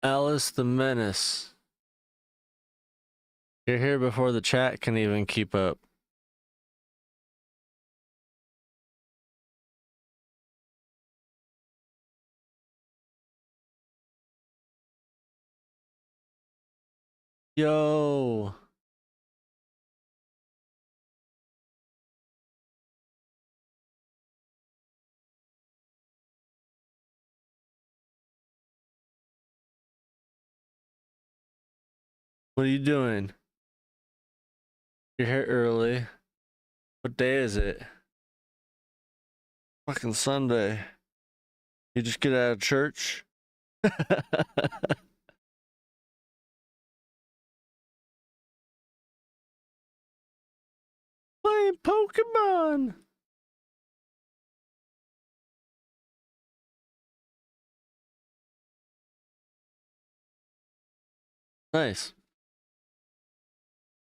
Alice the Menace. You're here before the chat can even keep up. Yo. What are you doing? You're here early. What day is it? Fucking Sunday. You just get out of church? Playing Pokemon. Nice.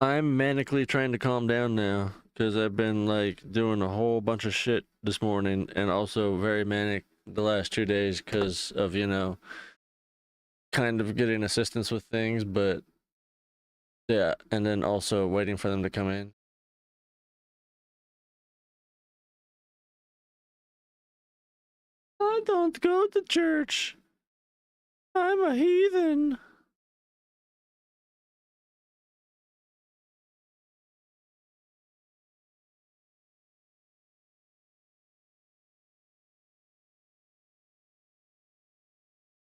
I'm manically trying to calm down now because I've been like doing a whole bunch of shit this morning and also very manic the last 2 days because of, kind of getting assistance with things, but yeah, and then also waiting for them to come in. I don't go to church. I'm a heathen.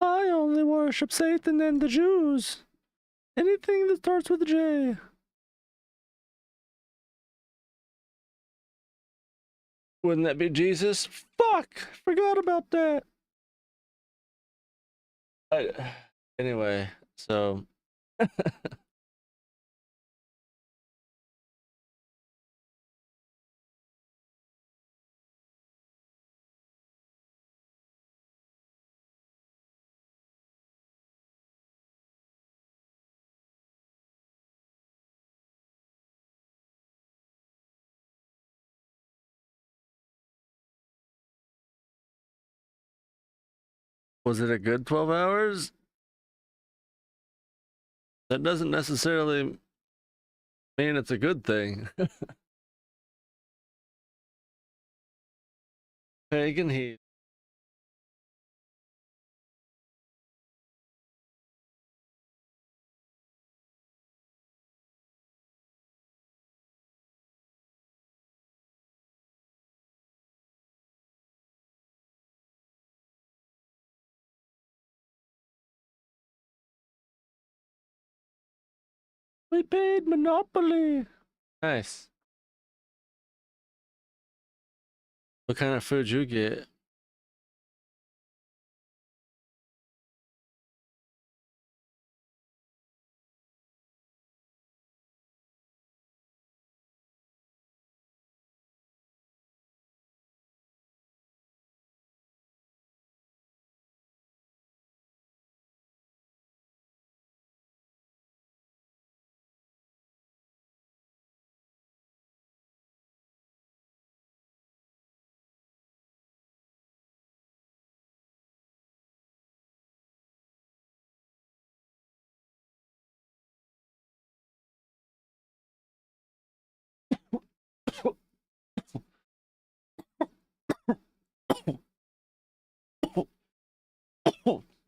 I only worship Satan and the Jews. Anything that starts with a J. Wouldn't that be Jesus? Fuck! Forgot about that. Anyway, so was it a good 12 hours? That doesn't necessarily mean it's a good thing. Pagan heat. We paid Monopoly. Nice. What kind of food you get?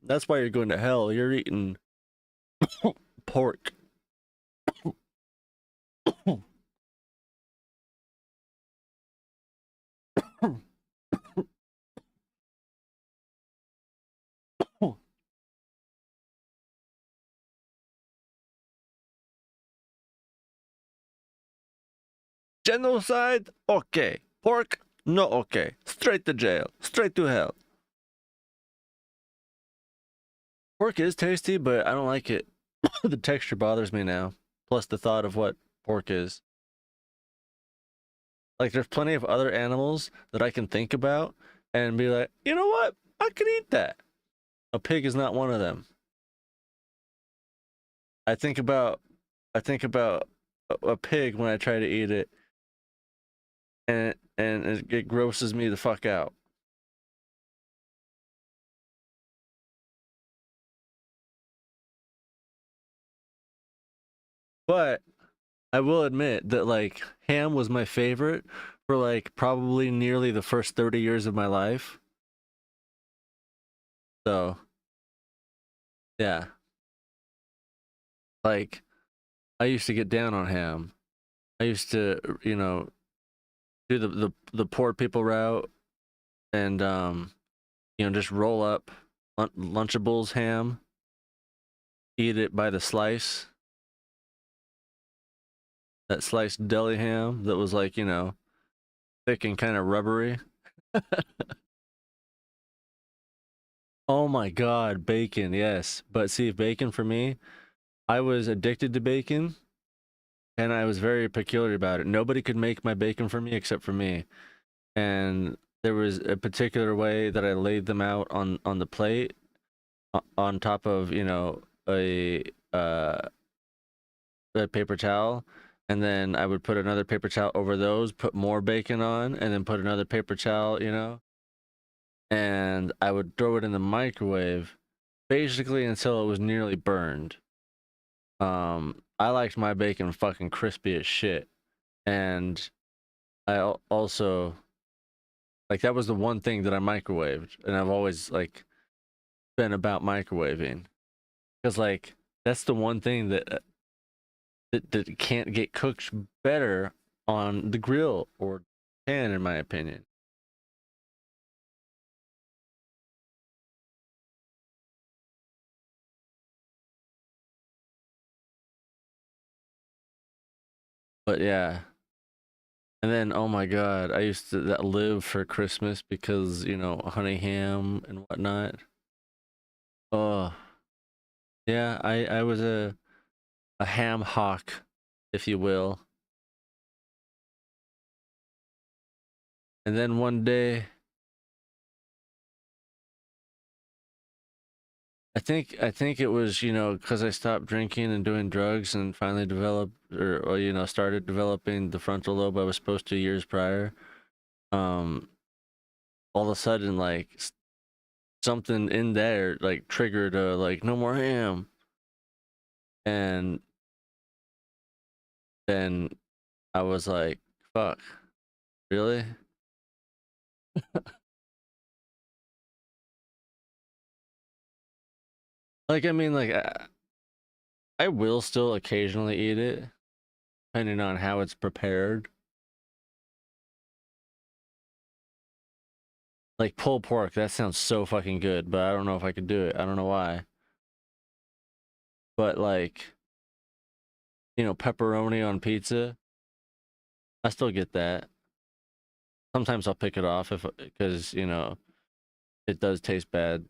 That's why you're going to hell. You're eating pork. Genocide? Okay. Pork? No, okay. Straight to jail. Straight to hell. Pork is tasty, but I don't like it. The texture bothers me now. Plus the thought of what pork is. Like, there's plenty of other animals that I can think about and be like, you know what? I could eat that. A pig is not one of them. I think about a pig when I try to eat it, and it grosses me the fuck out. But I will admit that like ham was my favorite for like probably nearly the first 30 years of my life. So, yeah. Like I used to get down on ham. I used to, do the poor people route and just roll up Lunchables ham, eat it by the slice. That sliced deli ham that was like, thick and kind of rubbery. Oh my god, bacon, yes. But see, bacon for me, I was addicted to bacon and I was very peculiar about it. Nobody could make my bacon for me except for me. And there was a particular way that I laid them out on the plate on top of, uh a paper towel, and then I would put another paper towel over those, put more bacon on, and then put another paper towel, and I would throw it in the microwave basically until it was nearly burned. I liked my bacon fucking crispy as shit. And also like that was the one thing that I microwaved, and I've always like been about microwaving because like that's the one thing that can't get cooked better on the grill or pan, in my opinion. But yeah, and then oh my god, I used to live for Christmas because honey ham and whatnot. Oh yeah, I was a ham hawk, if you will. And then one day, I think it was because I stopped drinking and doing drugs and finally developed or started developing the frontal lobe I was supposed to years prior. Um, all of a sudden like something in there like triggered like no more ham, and then I was like, fuck, really? Like I mean like I will still occasionally eat it depending on how it's prepared. Like pulled pork, that sounds so fucking good, but I don't know if I could do it. I don't know why. But like, pepperoni on pizza, I still get that. Sometimes I'll pick it off if because, it does taste bad,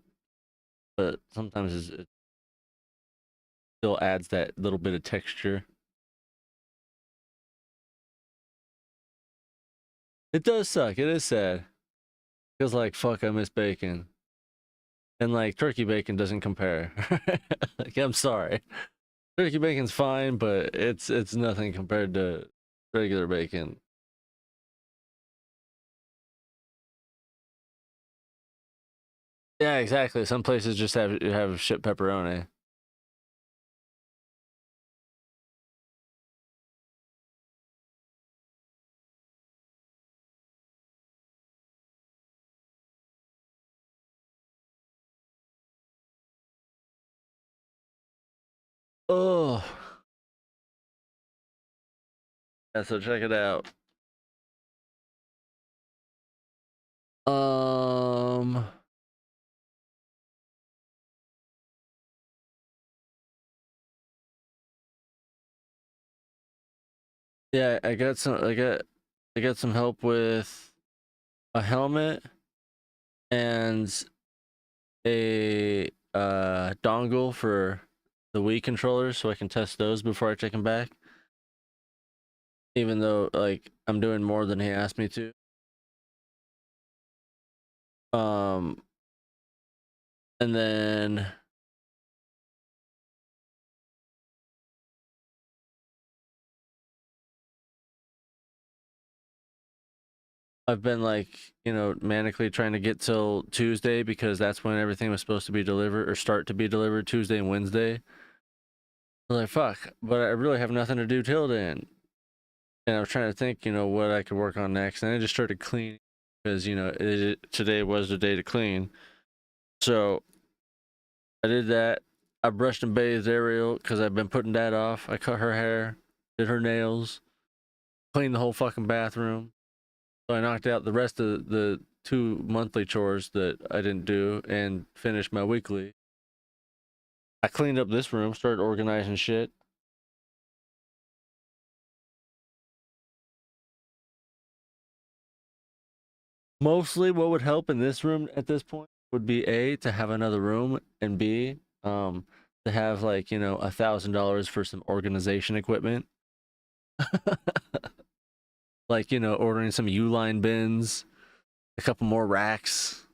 but sometimes it still adds that little bit of texture. It does suck. It is sad. Feels like fuck, I miss bacon. And like turkey bacon doesn't compare. Like I'm sorry. Turkey bacon's fine, but it's nothing compared to regular bacon. Yeah, exactly. Some places just have shit pepperoni. Oh, yeah, so check it out. Um, yeah, I got some help with a helmet and a dongle for the Wii controllers so I can test those before I take them back. Even though like I'm doing more than he asked me to. Um, and then I've been like, manically trying to get till Tuesday because that's when everything was supposed to be delivered or start to be delivered Tuesday and Wednesday. I was like, fuck, but I really have nothing to do till then. And I was trying to think, what I could work on next. And I just started cleaning because, today was the day to clean. So I did that. I brushed and bathed Ariel because I've been putting that off. I cut her hair, did her nails, cleaned the whole fucking bathroom. So I knocked out the rest of the 2 monthly chores that I didn't do and finished my weekly. I cleaned up this room, started organizing shit. Mostly what would help in this room at this point would be A, to have another room, and B, to have like, $1,000 for some organization equipment. Like, ordering some Uline bins, a couple more racks,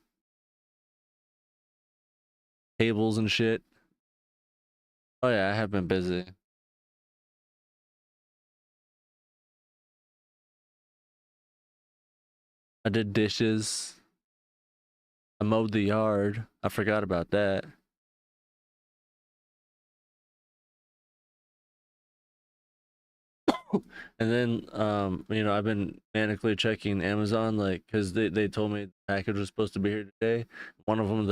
tables and shit. Oh yeah, I have been busy. I did dishes. I mowed the yard. I forgot about that. And then, I've been manically checking Amazon, like, because they told me the package was supposed to be here today. One of them,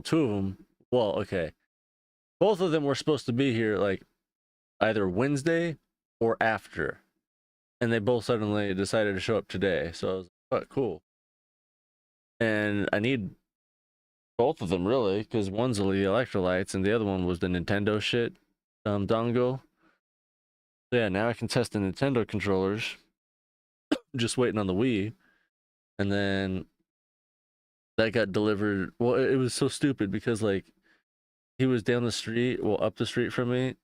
two of them, well, okay. Both of them were supposed to be here, like, either Wednesday or after. And they both suddenly decided to show up today. So I was like, oh, cool. And I need both of them, really, because one's the electrolytes and the other one was the Nintendo shit, dongle. So yeah, now I can test the Nintendo controllers. Just waiting on the Wii. And then that got delivered. Well, it was so stupid because like he was down the street, well, up the street from me,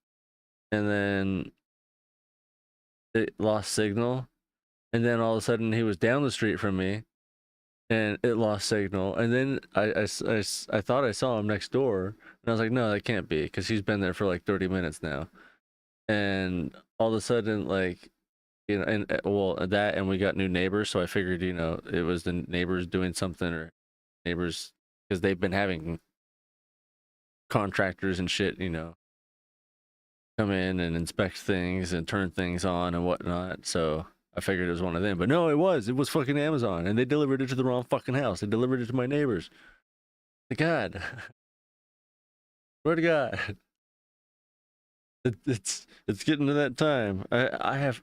and then it lost signal. And then all of a sudden he was down the street from me and it lost signal. And then I thought I saw him next door, and I was like, no, that can't be, because he's been there for like 30 minutes now. And all of a sudden, like, and well, that, and we got new neighbors, so I figured, it was the neighbors doing something, or neighbors, because they've been having contractors and shit, come in and inspect things and turn things on and whatnot. So I figured it was one of them, but no, it was fucking Amazon, and they delivered it to the wrong fucking house. They delivered it to my neighbors. God, swear to God, it's getting to that time. I have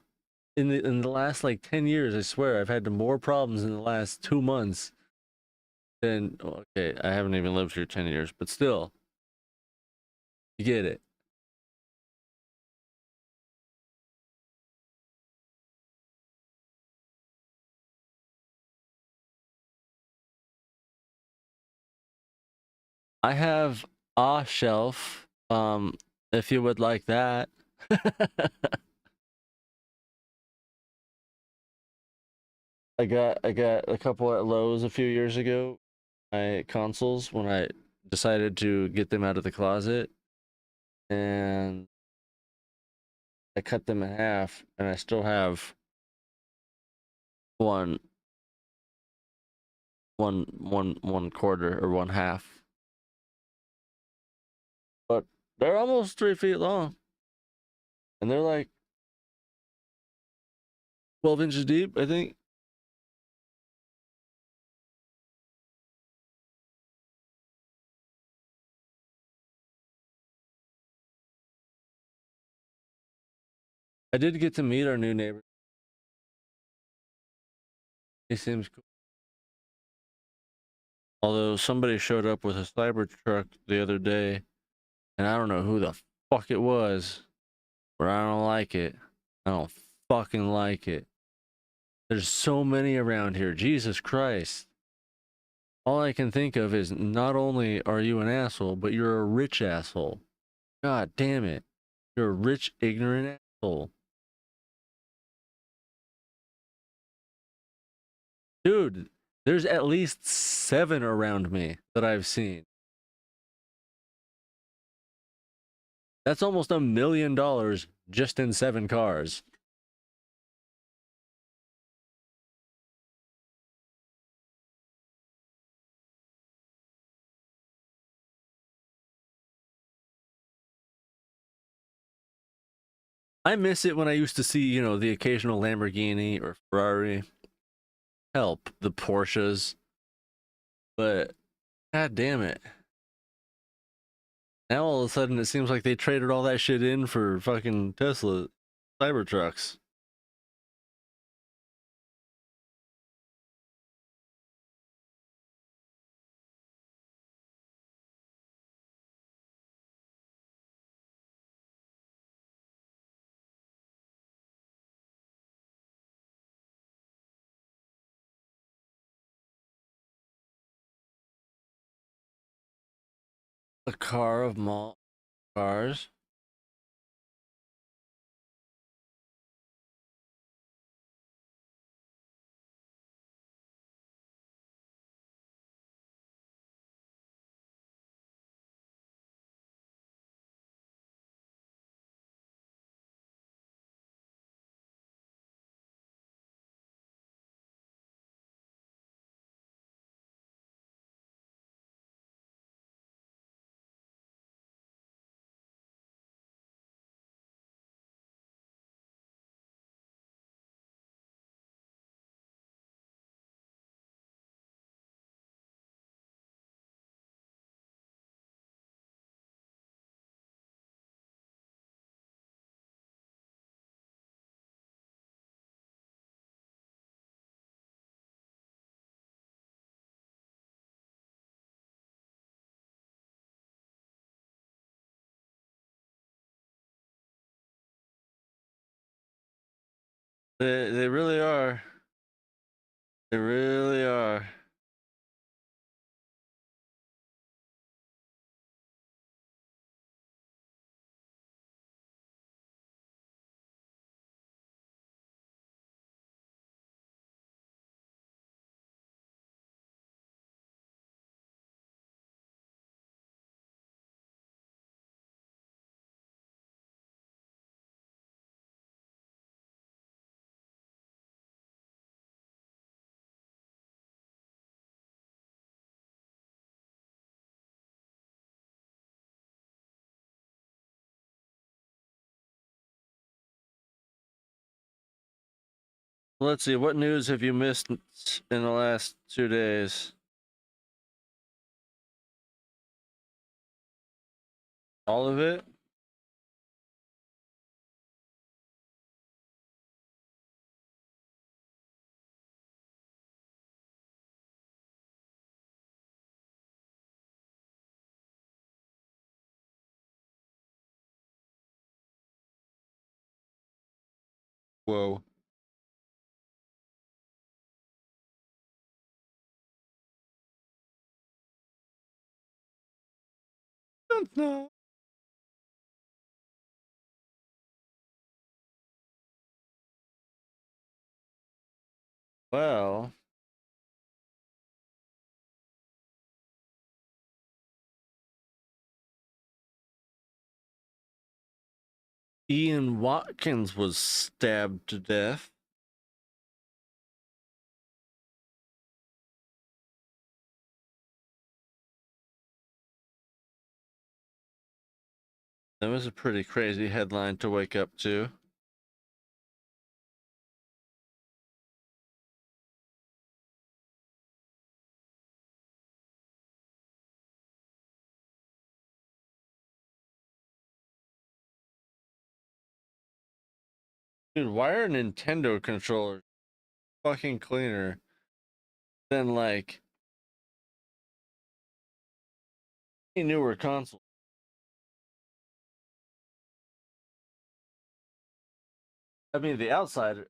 in the last like 10 years, I swear I've had more problems in the last 2 months than, okay, I haven't even lived here 10 years, but still, you get it. I have a shelf. If you would like that. I got a couple at Lowe's a few years ago. My consoles, when I decided to get them out of the closet, and I cut them in half, and I still have one one quarter, or one half. But they're almost 3 feet long. And they're like 12 inches deep, I think. I did get to meet our new neighbor. He seems cool. Although somebody showed up with a Cybertruck the other day, and I don't know who the fuck it was, but I don't like it. I don't fucking like it. There's so many around here. Jesus Christ. All I can think of is, not only are you an asshole, but you're a rich asshole. God damn it. You're a rich, ignorant asshole. Dude, there's at least 7 around me that I've seen. That's almost $1 million just in 7 cars. I miss it when I used to see, you know, the occasional Lamborghini or Ferrari. Help the Porsches, but god damn it. Now all of a sudden it seems like they traded all that shit in for fucking Tesla Cybertrucks. A car of mall cars. They really are. They really are. Let's see, what news have you missed in the last 2 days? All of it? Whoa. No. Well, Ian Watkins was stabbed to death. That was a pretty crazy headline to wake up to. Dude, why are Nintendo controllers fucking cleaner than like any newer console? I mean, the outside.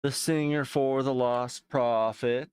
The singer for the lost prophet.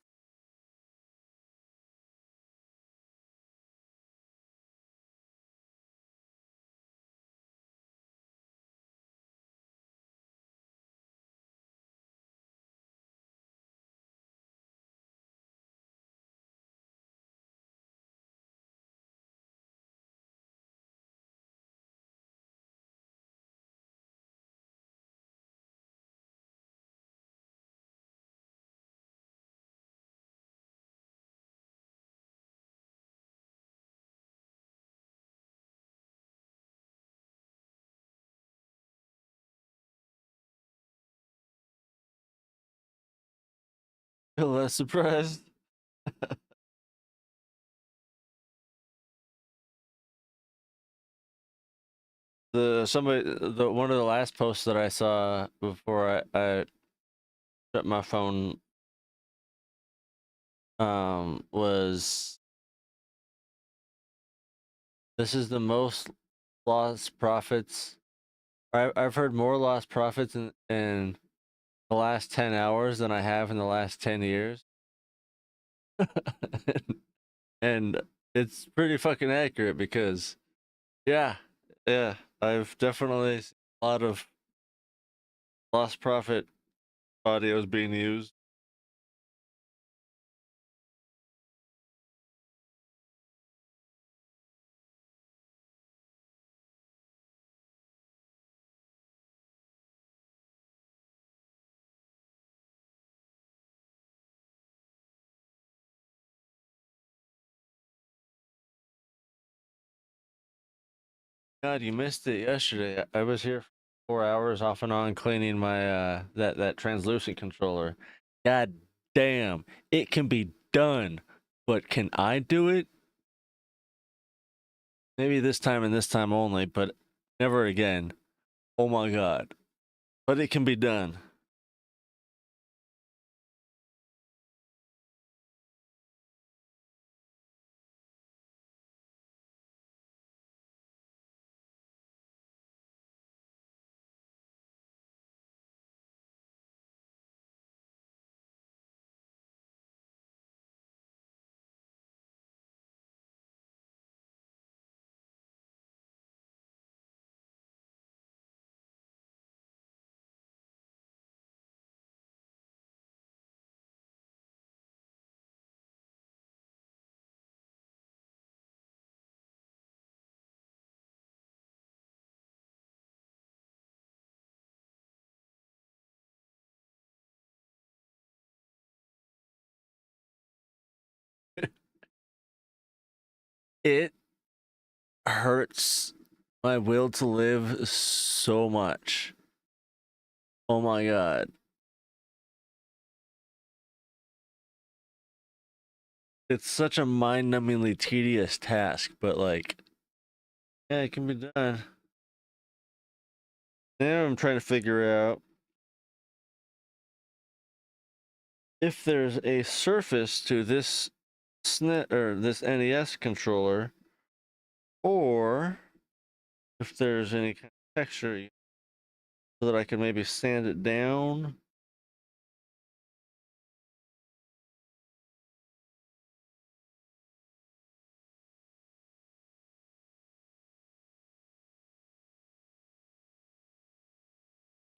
Feel less surprised. The one of the last posts that I saw before I shut my phone was, this is the most lost profits. I've heard more lost profits in the last 10 hours than I have in the last 10 years. And it's pretty fucking accurate because, yeah, yeah, I've definitely seen a lot of lost profit audios being used. God, you missed it yesterday. I was here for 4 hours off and on cleaning my that translucent controller. God damn, it can be done, but can I do it? Maybe this time and this time only, but never again. Oh my god. But it can be done. It hurts my will to live so much. Oh my god. It's such a mind-numbingly tedious task, but like, yeah, it can be done. Now I'm trying to figure out if there's a surface to this SNES or this NES controller, or if there's any kind of texture so that I can maybe sand it down.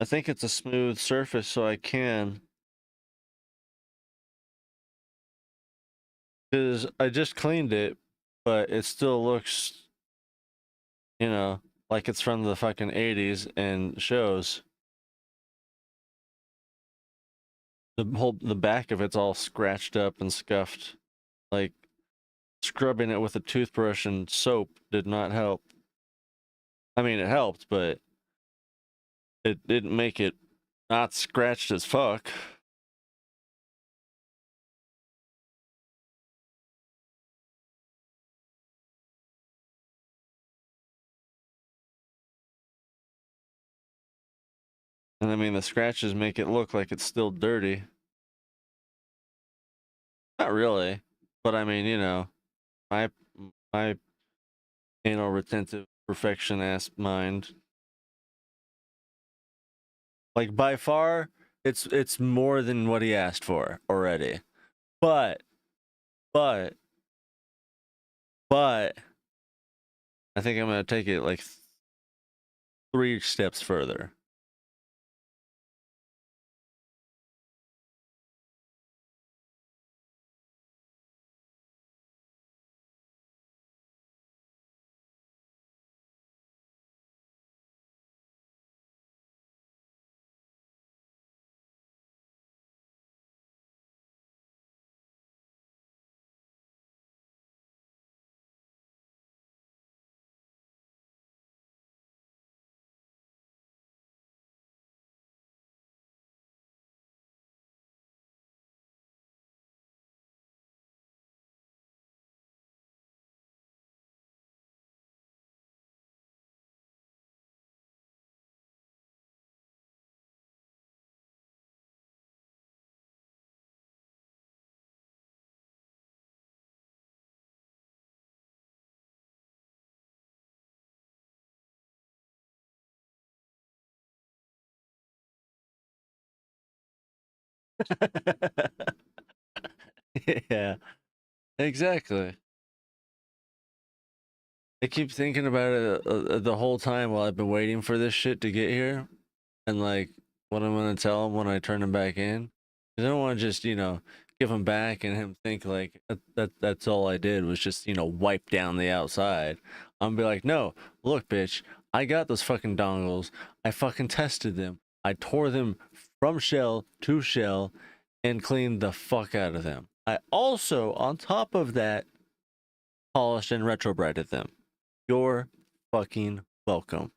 I think it's a smooth surface, so I can. Because I just cleaned it, but it still looks, you know, like it's from the fucking 80s and shows. The back of it's all scratched up and scuffed. Like, scrubbing it with a toothbrush and soap did not help. I mean, it helped, but it didn't make it not scratched as fuck. And I mean, the scratches make it look like it's still dirty. Not really, but I mean, you know, my my anal retentive perfection ass mind. Like, by far, it's more than what he asked for already. But but but I think I'm gonna take it like 3 steps further. Yeah, exactly. I keep thinking about it the whole time while I've been waiting for this shit to get here, and like what I'm gonna tell him when I turn him back in. 'Cause I don't want to just give him back and him think like that's all I did was just wipe down the outside. I'm gonna be like, no, look, bitch, I got those fucking dongles. I fucking tested them. I tore them from shell to shell and cleaned the fuck out of them. I also, on top of that, polished and retrobreaded them. You're fucking welcome.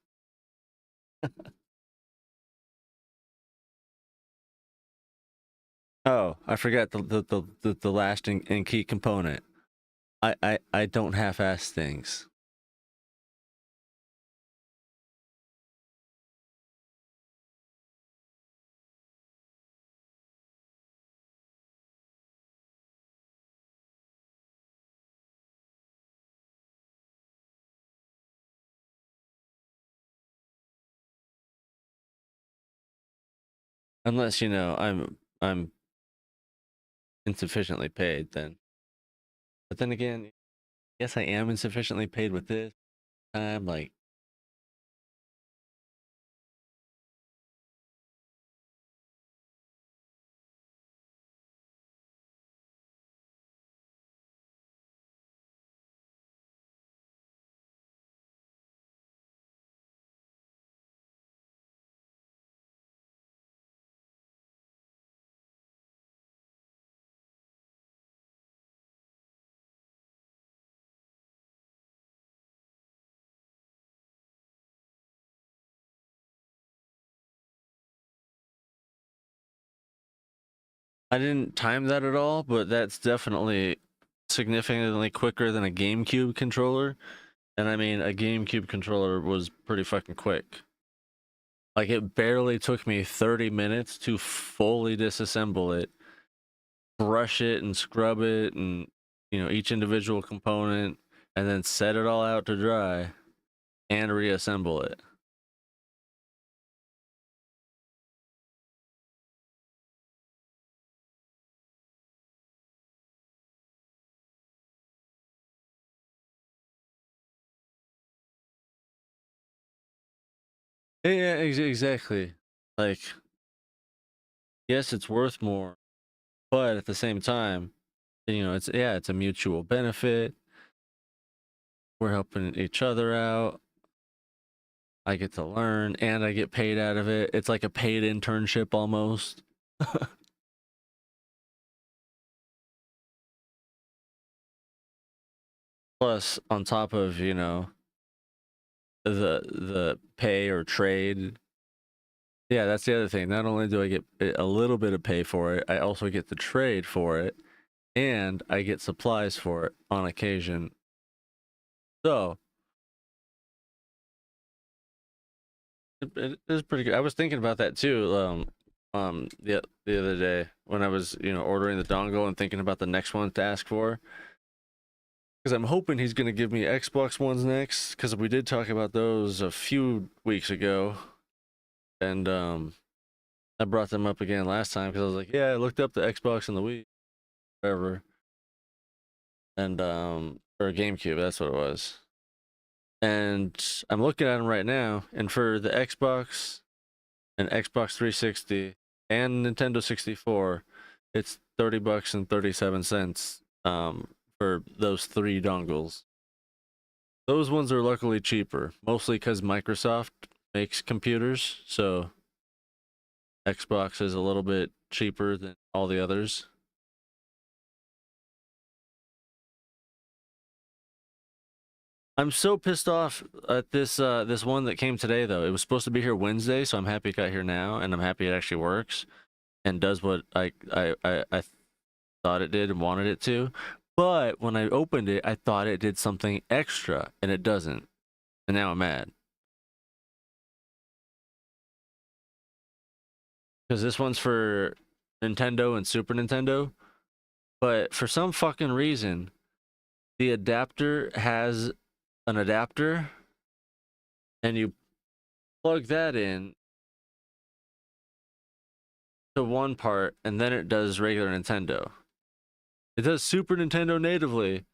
Oh, I forgot the last and key component. I don't half-ass things. Unless, I'm insufficiently paid then. But then again, yes, I am insufficiently paid with this time, like I didn't time that at all, but that's definitely significantly quicker than a GameCube controller. And I mean, a GameCube controller was pretty fucking quick. Like it barely took me 30 minutes to fully disassemble it, brush it and scrub it and each individual component and then set it all out to dry and reassemble it. Yeah, exactly. Like, yes, it's worth more, but at the same time, it's a mutual benefit. We're helping each other out. I get to learn and I get paid out of it. It's like a paid internship almost. Plus, on top of, the pay or trade. Yeah, that's the other thing. Not only do I get a little bit of pay for it, I also get the trade for it, and I get supplies for it on occasion. So it is pretty good. I was thinking about that too. The other day when I was ordering the dongle and thinking about the next one to ask for, because I'm hoping he's gonna give me Xbox ones next. Because we did talk about those a few weeks ago, and I brought them up again last time because I was like, yeah, I looked up the Xbox and the Wii, whatever, and or GameCube, that's what it was. And I'm looking at them right now, and for the Xbox and Xbox 360 and Nintendo 64, it's $30 and 37 cents for those three dongles. Those ones are luckily cheaper, mostly because Microsoft makes computers, so Xbox is a little bit cheaper than all the others. I'm so pissed off at this one that came today though. It was supposed to be here Wednesday, so I'm happy it got here now, and I'm happy it actually works and does what I thought it did and wanted it to. But when I opened it, I thought it did something extra, and it doesn't. And now I'm mad because this one's for Nintendo and Super Nintendo, but for some fucking reason, the adapter has an adapter, and you plug that in to one part, and then it does regular Nintendo. It does Super Nintendo natively,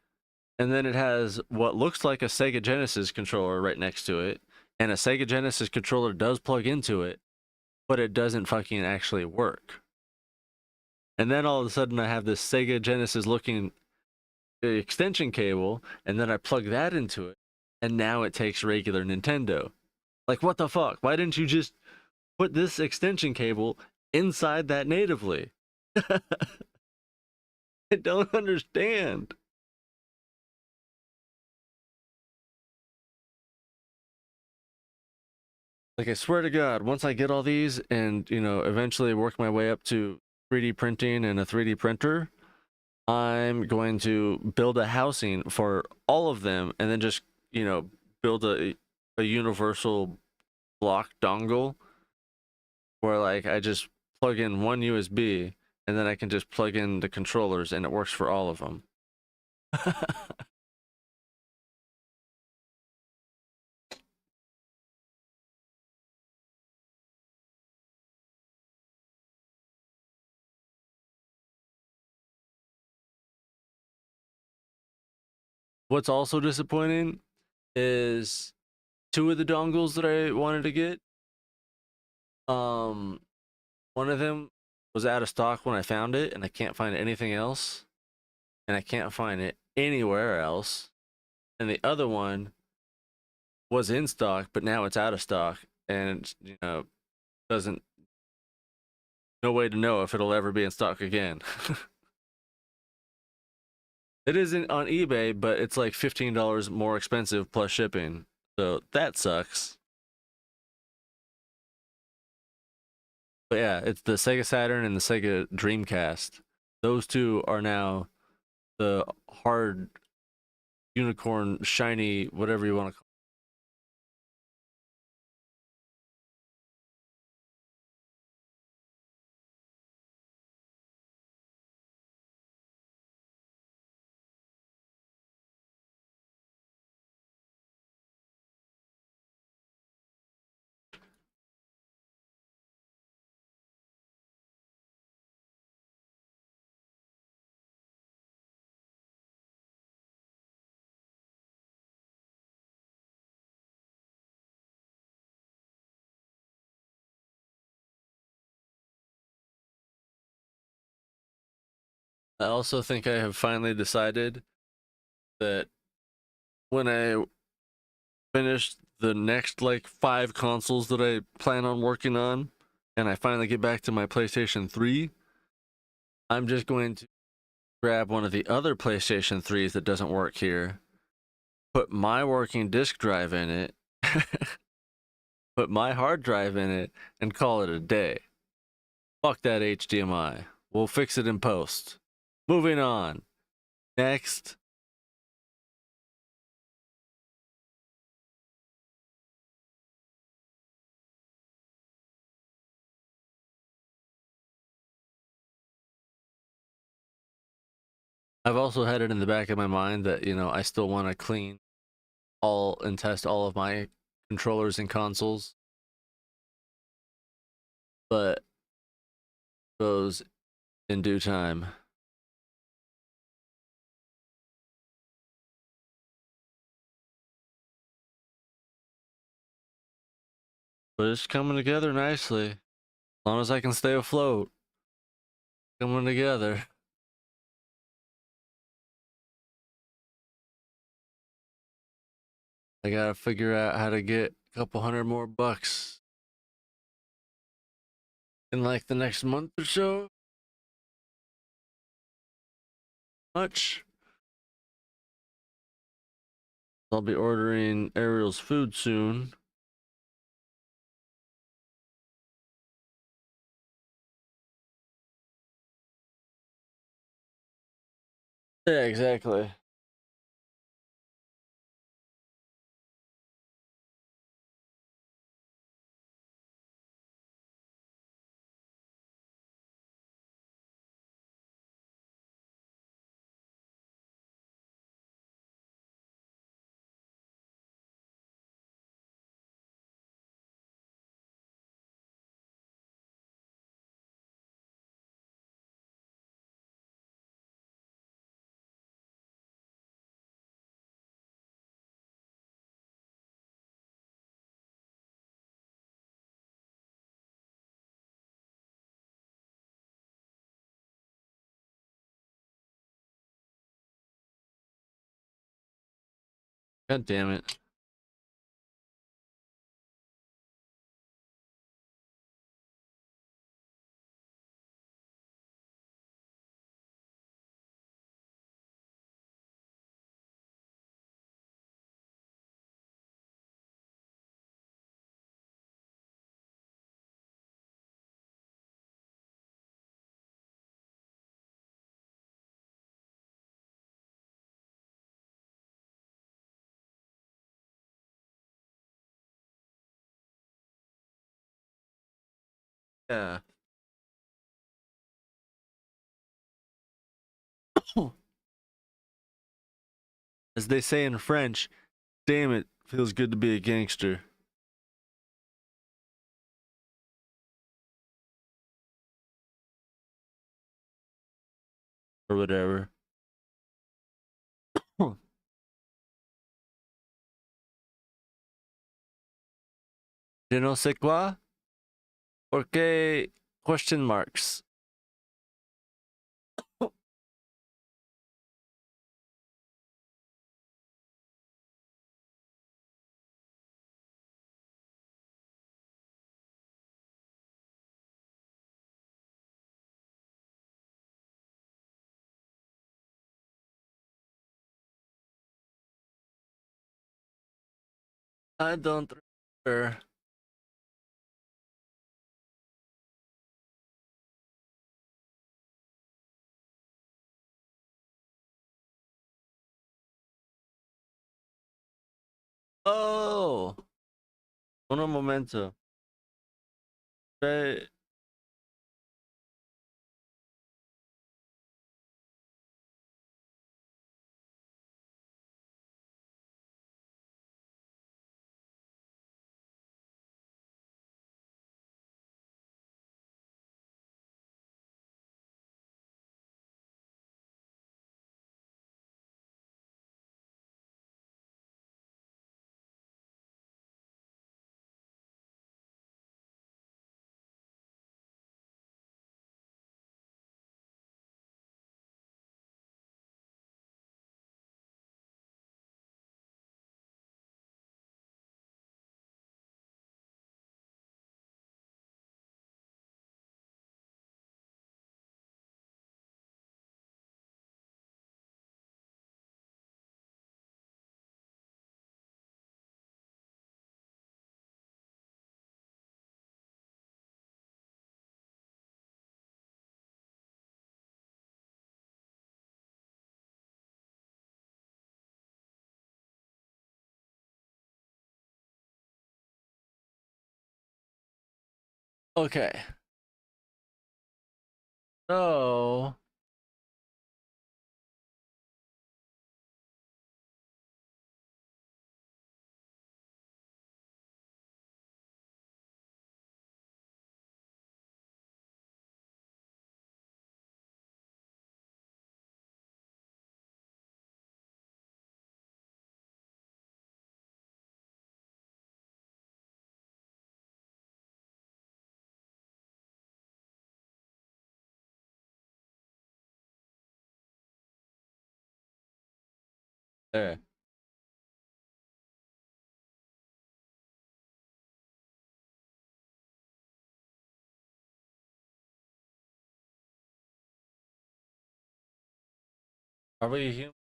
and then it has what looks like a Sega Genesis controller right next to it, and a Sega Genesis controller does plug into it, but it doesn't fucking actually work. And then all of a sudden I have this Sega Genesis looking extension cable, and then I plug that into it, and now it takes regular Nintendo. Like, what the fuck? Why didn't you just put this extension cable inside that natively? I don't understand. Like, I swear to God, once I get all these and, eventually work my way up to 3D printing and a 3D printer, I'm going to build a housing for all of them and then just, build a universal block dongle where, like, I just plug in one USB and then I can just plug in the controllers and it works for all of them. What's also disappointing is two of the dongles that I wanted to get. Um, One of them was out of stock when I found it, and I can't find anything else, and I can't find it anywhere else. And the other one was in stock, but now it's out of stock, and doesn't no way to know if it'll ever be in stock again. It isn't on eBay, but it's like $15 more expensive plus shipping, so that sucks. But yeah, it's the Sega Saturn and the Sega Dreamcast. Those two are now the hard unicorn, shiny, whatever you want to call it. I also think I have finally decided that when I finish the next like 5 consoles that I plan on working on, and I finally get back to my PlayStation 3, I'm just going to grab one of the other PlayStation 3s that doesn't work here, put my working disk drive in it, put my hard drive in it, and call it a day. Fuck that HDMI. We'll fix it in post. Moving on. Next. I've also had it in the back of my mind that, I still want to clean all and test all of my controllers and consoles, but those in due time. But it's coming together nicely. As long as I can stay afloat. Coming together. I gotta figure out how to get a couple hundred more bucks in like the next month or so. Much. I'll be ordering Ariel's food soon. Yeah, exactly. God damn it. Yeah. As they say in French, damn it, feels good to be a gangster. Or whatever. Je ne sais quoi? Porque question marks. I don't remember. Oh, un momento. Right. Okay. So, there. Are we human?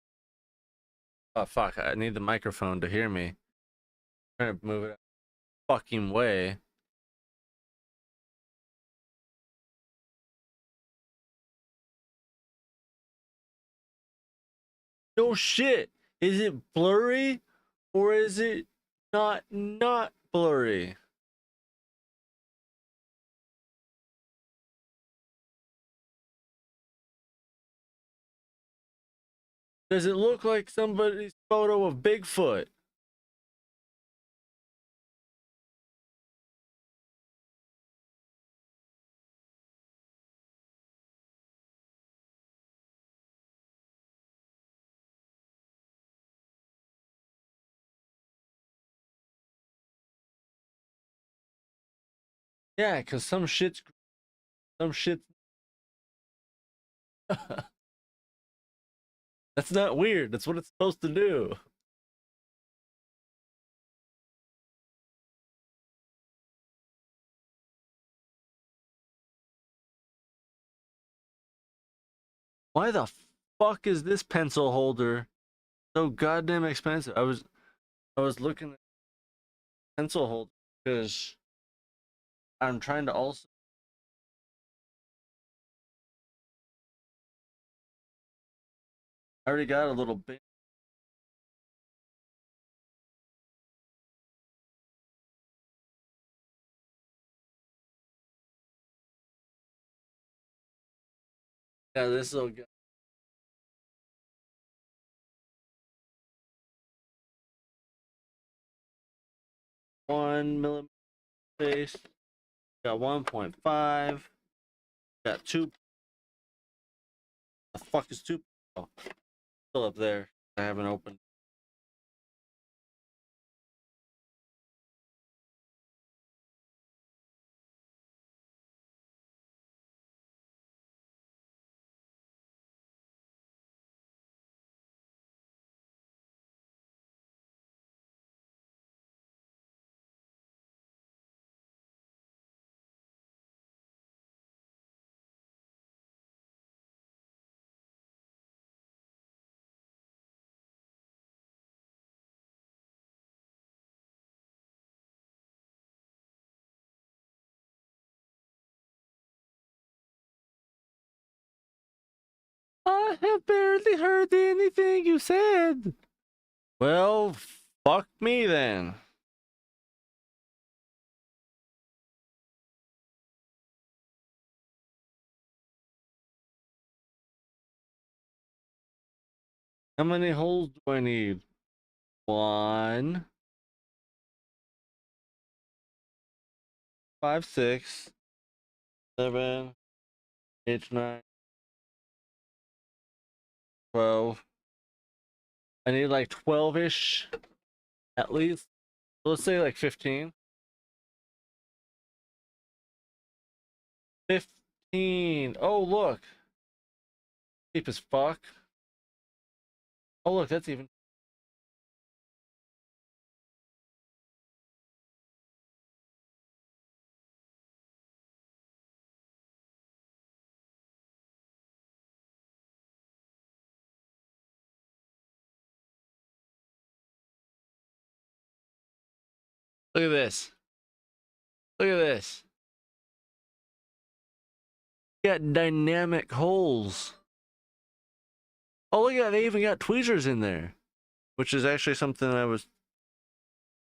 Oh, fuck. I need the microphone to hear me. I'm trying to move it fucking way. No shit. Is it blurry or is it not blurry? Does it look like somebody's photo of Bigfoot? Yeah, cause some shit's that's not weird. That's what it's supposed to do. Why the fuck is this pencil holder so goddamn expensive? I was looking at pencil holder because I'm trying to also. I already got a little bit. Yeah, this will go. 1 millimeter space. Got 1.5. Got 2. The fuck is 2? Oh, still up there. I haven't opened. I have barely heard anything you said. Well, fuck me then. How many holes do I need? 1, 5, 6, 7, 8, 9, 12. I need like 12-ish at least. Let's say like 15. 15. Oh, look. Cheap as fuck. Oh, look, that's even. Look at this. Look at this. Got dynamic holes. Oh, look at that. They even got tweezers in there, which is actually something I was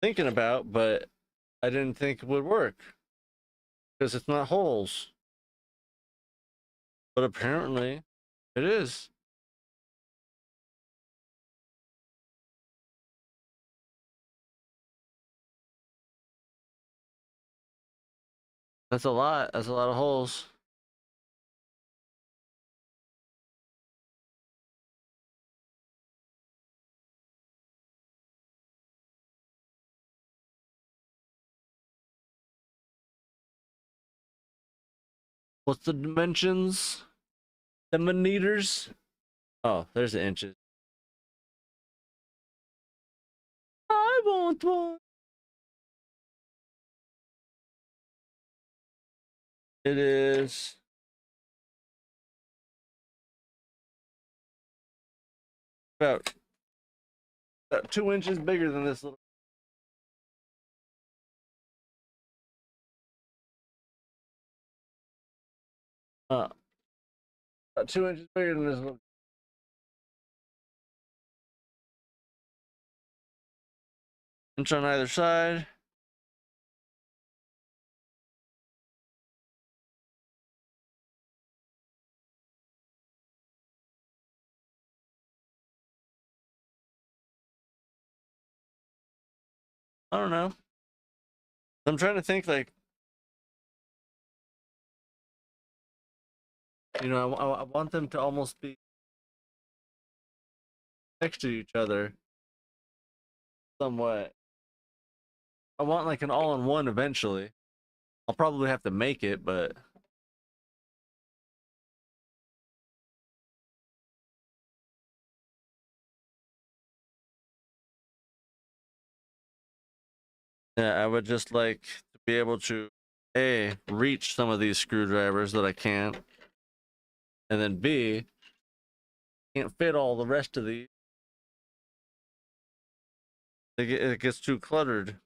thinking about, but I didn't think it would work because it's not holes. But apparently, it is. That's a lot. That's a lot of holes. What's the dimensions? Diameters? Oh, there's the inches. I want one. It is about 2 inches bigger than this little. About 2 inches bigger than this little. Inch on either side. I don't know. I'm trying to think like, I want them to almost be next to each other somewhat. I want like an all-in-one eventually. I'll probably have to make it, but yeah, I would just like to be able to A, reach some of these screwdrivers that I can't, and then B, can't fit all the rest of the. It gets too cluttered.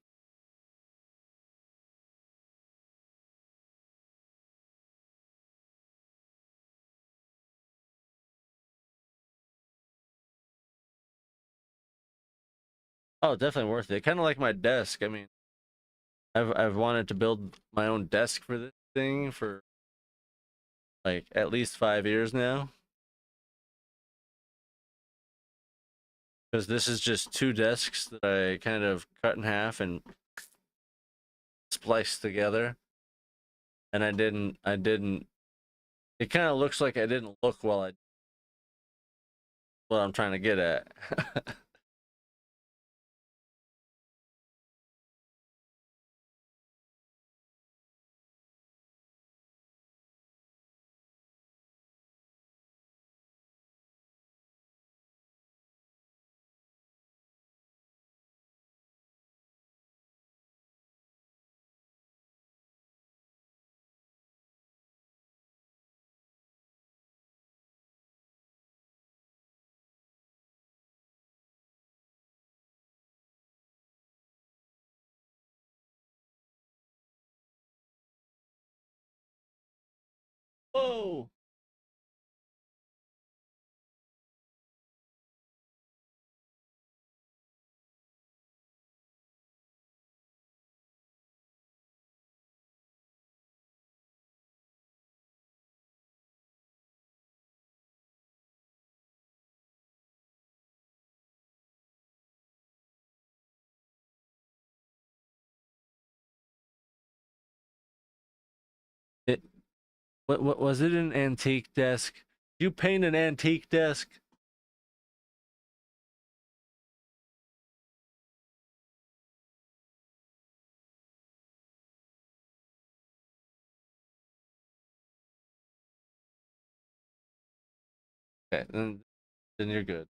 Oh, definitely worth it. Kind of like my desk. I mean, I've wanted to build my own desk for this thing for like at least 5 years now. Because this is just two desks that I kind of cut in half and spliced together. And I didn't. It kind of looks like I didn't look well at what I'm trying to get at. Whoa! It what was it an antique desk? You paint an antique desk? Okay, then you're good.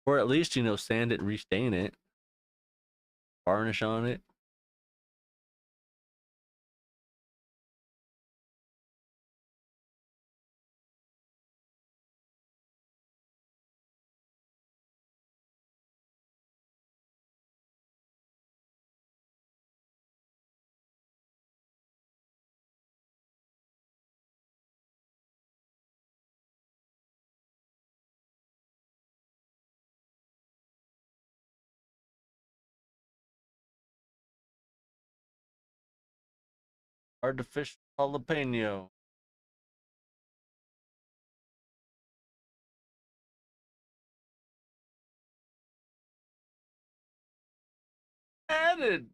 Or at least sand it, restain it, varnish on it. Artificial jalapeno. Added.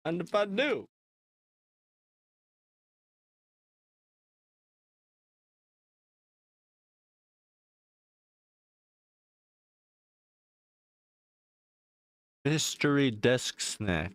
And if I do. Mystery desk snack.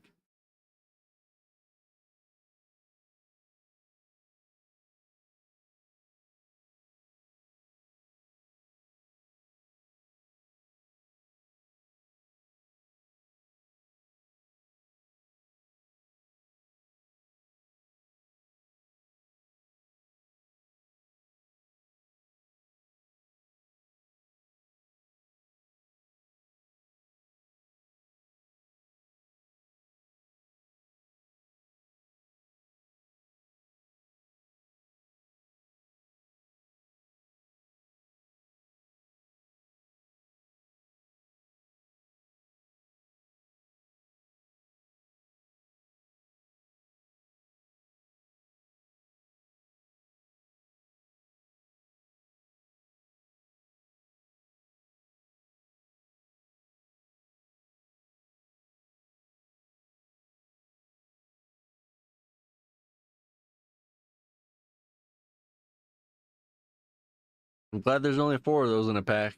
I'm glad there's only 4 of those in a pack.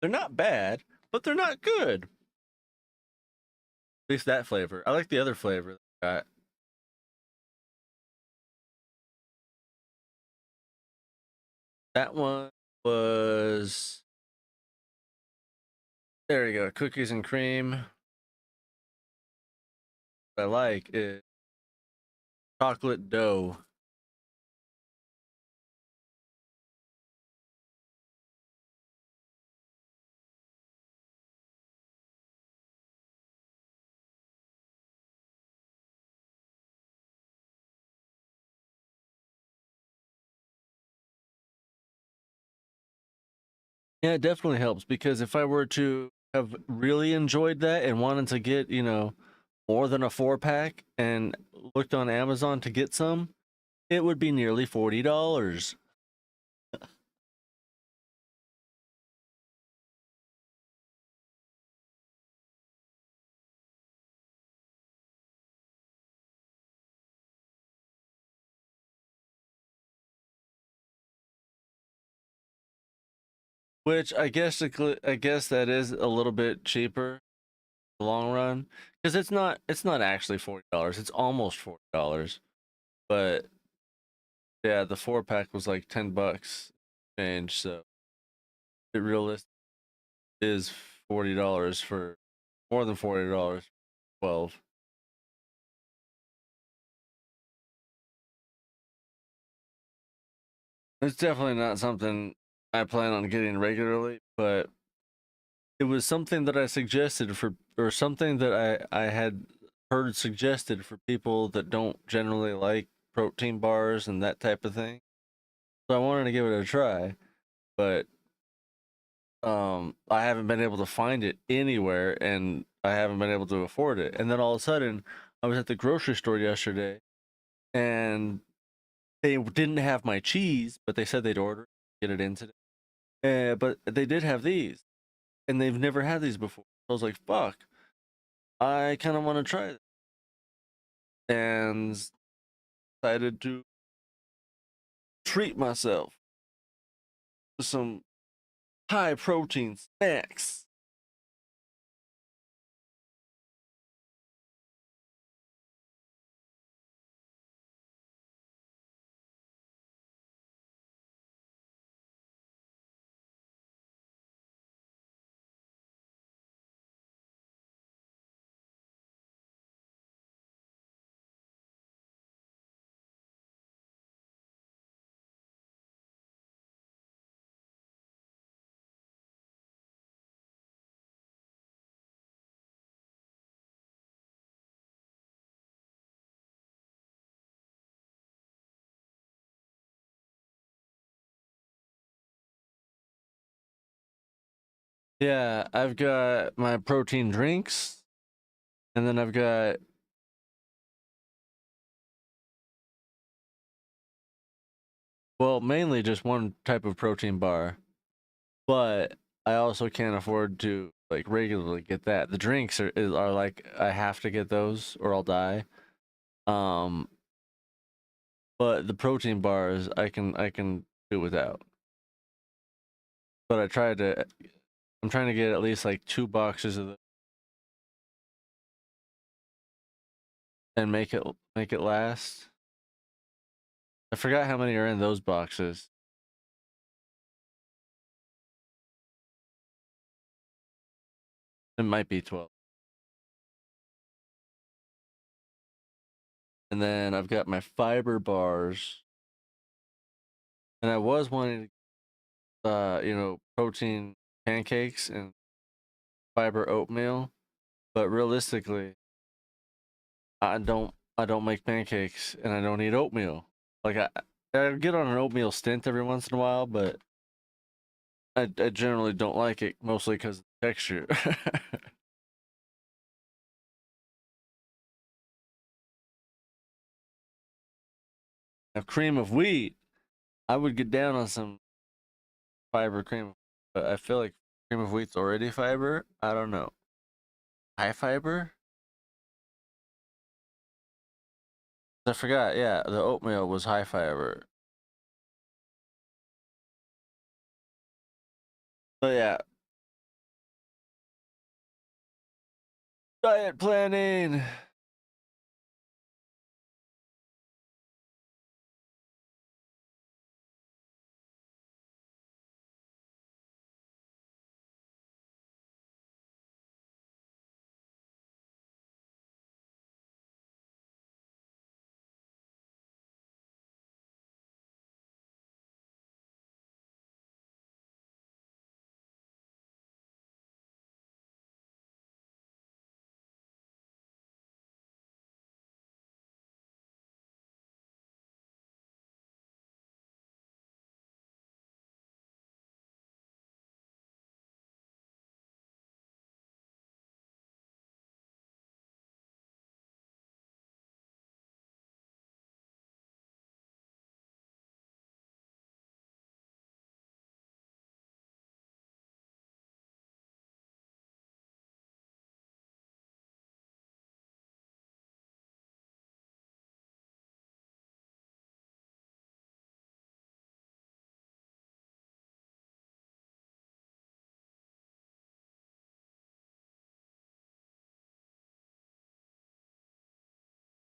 They're not bad, but they're not good. At least that flavor. I like the other flavor. That one was. There you go. Cookies and cream. What I like is chocolate dough. Yeah, it definitely helps because if I were to have really enjoyed that and wanted to get, more than a 4-pack and looked on Amazon to get some, it would be nearly $40. Which I guess that is a little bit cheaper in the long run because it's not actually $40. It's almost $40. But yeah, the 4-pack was like $10 change, so it realistic is $40 for more than $40. 12. It's definitely not something I plan on getting regularly, but it was something that I suggested for, or something that I had heard suggested for people that don't generally like protein bars and that type of thing. So I wanted to give it a try, but I haven't been able to find it anywhere and I haven't been able to afford it. And then all of a sudden, I was at the grocery store yesterday and they didn't have my cheese, but they said they'd order it, get it in today. But they did have these, and they've never had these before. I was like, fuck, I kind of want to try it. And decided to treat myself to some high protein snacks. Yeah, I've got my protein drinks, and then I've got, well, mainly just one type of protein bar, but I also can't afford to like regularly get that. The drinks are like I have to get those or I'll die. Um, but the protein bars I can do without. But I'm trying to get at least like 2 boxes of them and make it last. I forgot how many are in those boxes. It might be 12. And then I've got my fiber bars. And I was wanting protein pancakes and fiber oatmeal, but realistically, I don't make pancakes and I don't eat oatmeal. Like I get on an oatmeal stint every once in a while, but I generally don't like it mostly because of the texture. Now cream of wheat, I would get down on some fiber cream, but I feel like cream of wheat's already fiber. I don't know. High fiber? I forgot. Yeah, the oatmeal was high fiber. But yeah, diet planning.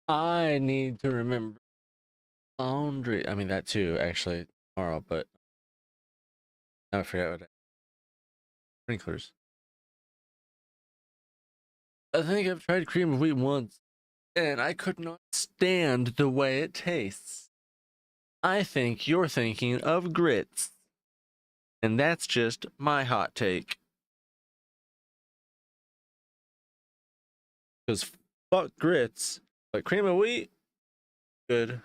I need to remember laundry. I mean that too, actually, tomorrow. But I forgot what sprinklers. I think I've tried cream of wheat once, and I could not stand the way it tastes. I think you're thinking of grits, and that's just my hot take. Because fuck grits, but cream of wheat, good.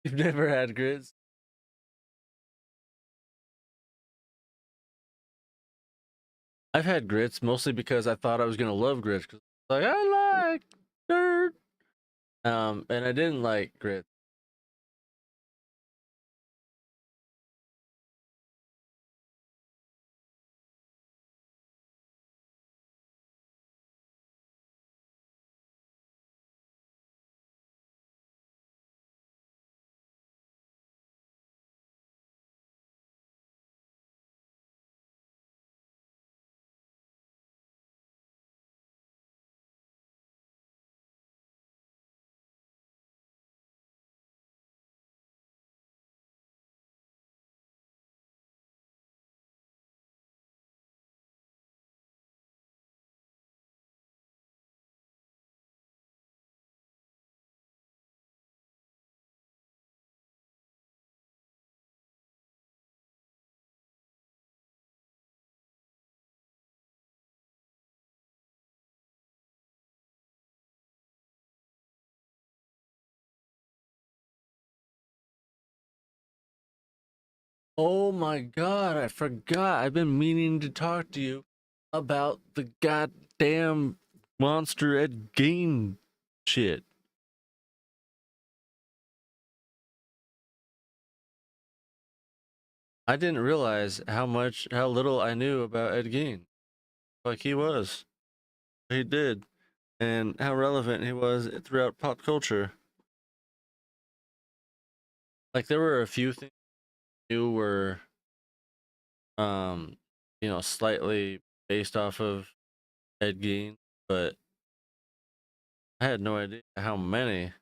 You've never had grits? I've had grits mostly because I thought I was gonna love grits. Cause like I like dirt. And I didn't like grits. Oh my god, I forgot. I've been meaning to talk to you about the goddamn Monster Ed Gein shit. I didn't realize how little I knew about Ed Gein. Like he was. He did. And how relevant he was throughout pop culture. Like there were a few things I knew were um, slightly based off of Ed Gein, but I had no idea how many.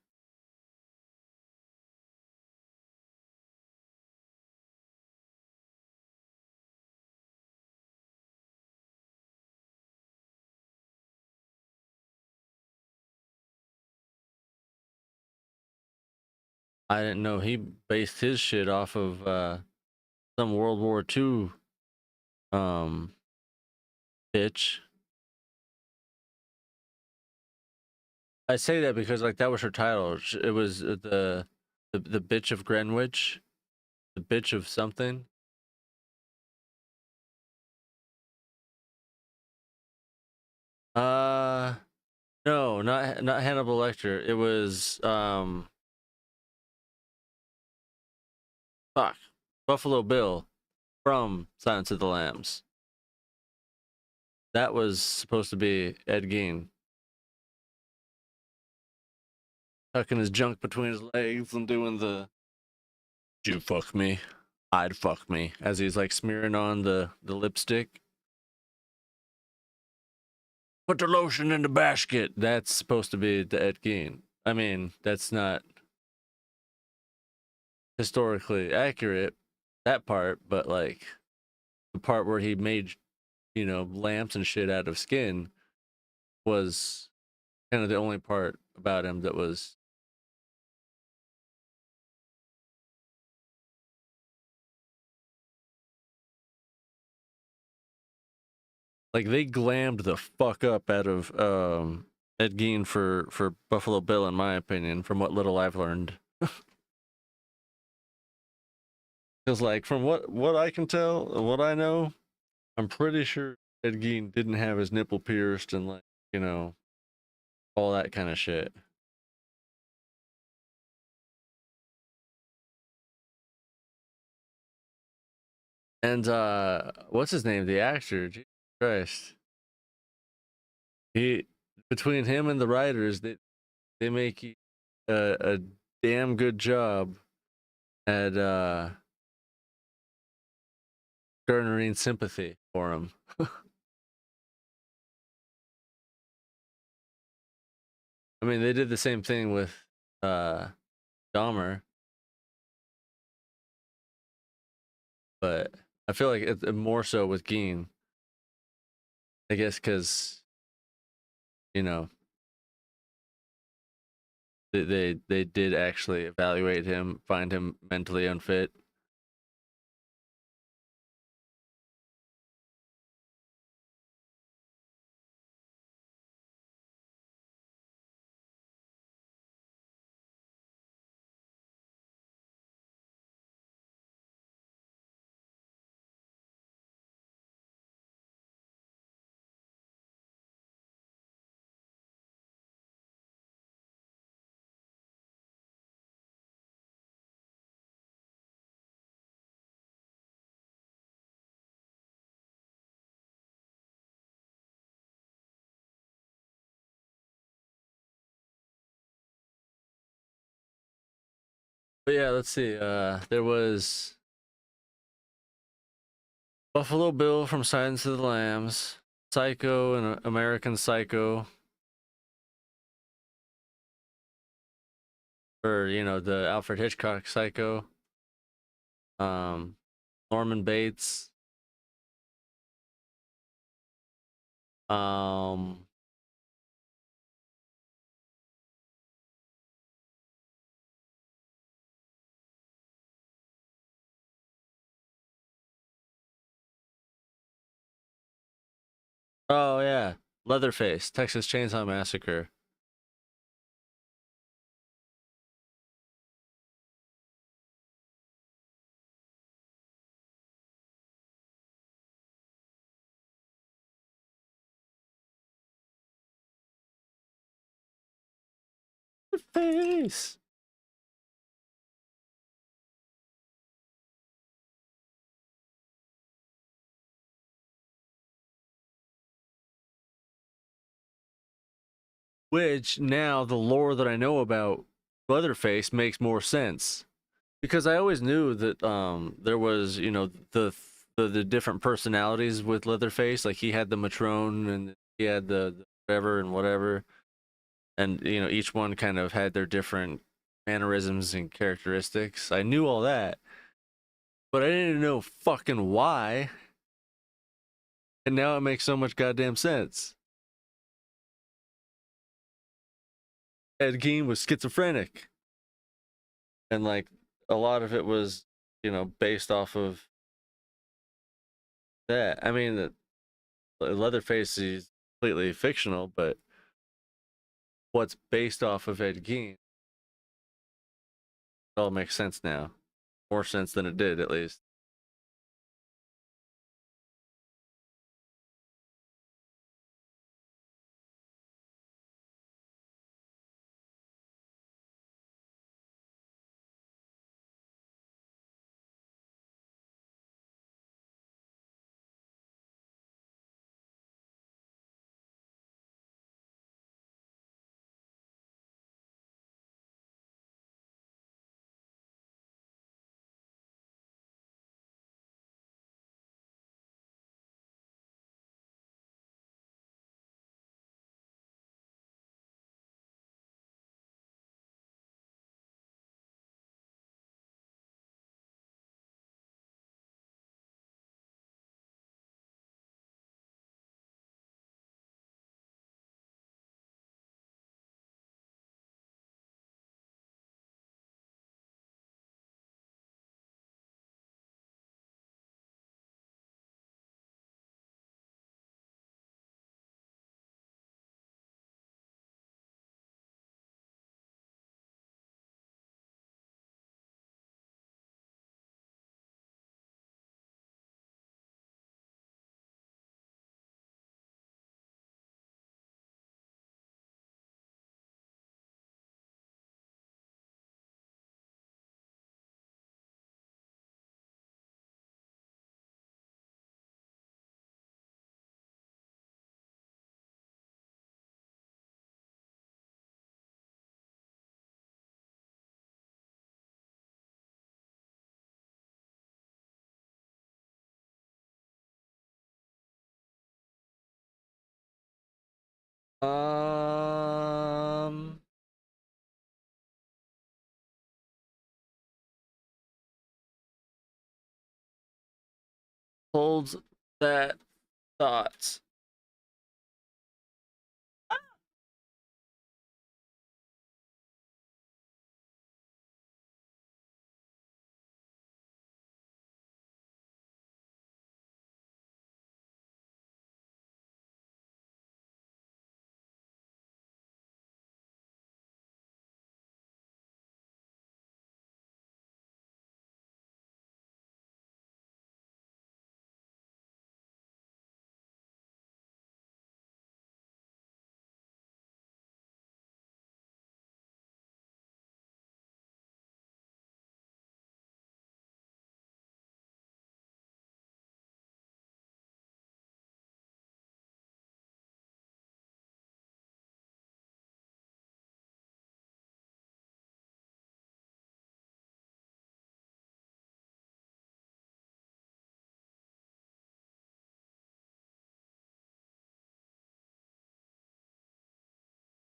I didn't know he based his shit off of some World War II um bitch. I say that because like that was her title. It was the bitch of Greenwich, the bitch of something. Uh no, not Hannibal Lecter. It was fuck, Buffalo Bill from Silence of the Lambs. That was supposed to be Ed Gein tucking his junk between his legs and doing the "you fuck me, I'd fuck me" as he's like smearing on the lipstick. Put the lotion in the basket. That's supposed to be the Ed Gein. I mean, that's not historically accurate, that part, but like the part where he made, lamps and shit out of skin was kind of the only part about him that was like they glammed the fuck up out of Ed Gein for Buffalo Bill, in my opinion, from what little I've learned. Because like from what I can tell, what I know, I'm pretty sure Ed Gein didn't have his nipple pierced and like all that kind of shit. And what's his name? The actor, Jesus Christ. He between him and the writers, they make a damn good job at garnering sympathy for him. I mean, they did the same thing with uh Dahmer, but I feel like it's more so with Gein. I guess because you know they did actually evaluate him, find him mentally unfit. But yeah, let's see. There was Buffalo Bill from Silence of the Lambs, Psycho and American Psycho, or the Alfred Hitchcock Psycho. Um, Norman Bates. Um, oh yeah, Leatherface, Texas Chainsaw Massacre. Face. Which now the lore that I know about Leatherface makes more sense. Because I always knew that there was, you know, the different personalities with Leatherface. Like he had the Matrone and he had the whatever and whatever. And you know, each one kind of had their different mannerisms and characteristics. I knew all that, but I didn't know fucking why. And now it makes so much goddamn sense. Ed Gein was schizophrenic, and like a lot of it was, you know, based off of that. I mean, Leatherface is completely fictional, but what's based off of Ed Gein, it all makes sense now. More sense than it did, at least. Um, Holds that thought.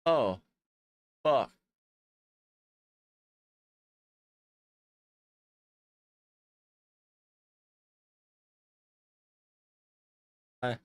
Oh, fuck. I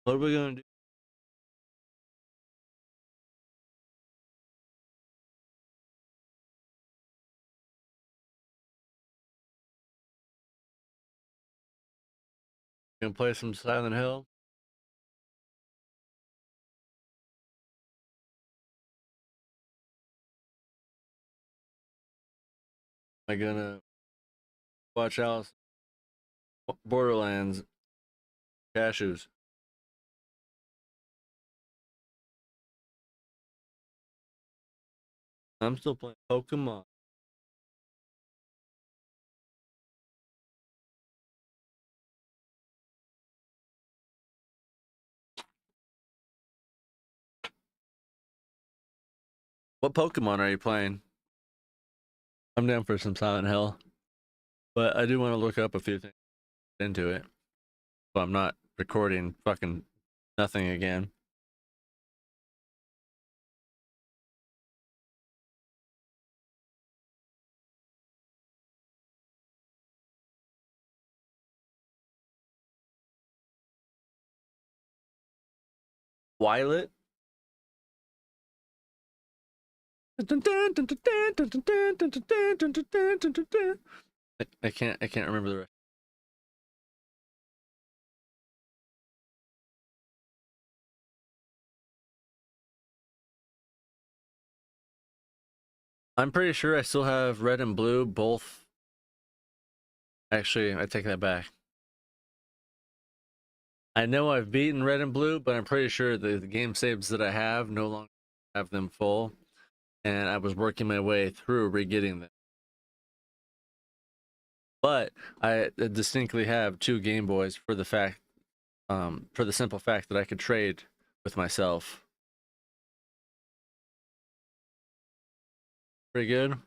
What are we gonna do? Gonna play some Silent Hill? Am I gonna watch Alice Borderlands cashews? I'm still playing Pokemon. What Pokemon are you playing? I'm down for some Silent Hill, but I do want to look up a few things into it, so I'm not recording fucking nothing again. Violet? I can't remember the rest. I'm pretty sure I still have red and blue both. Actually, I take that back. I know I've beaten red and blue, but I'm pretty sure the game saves that I have no longer have them full, and I was working my way through re-getting them. But I distinctly have 2 Game Boys for the simple fact that I could trade with myself. Pretty good.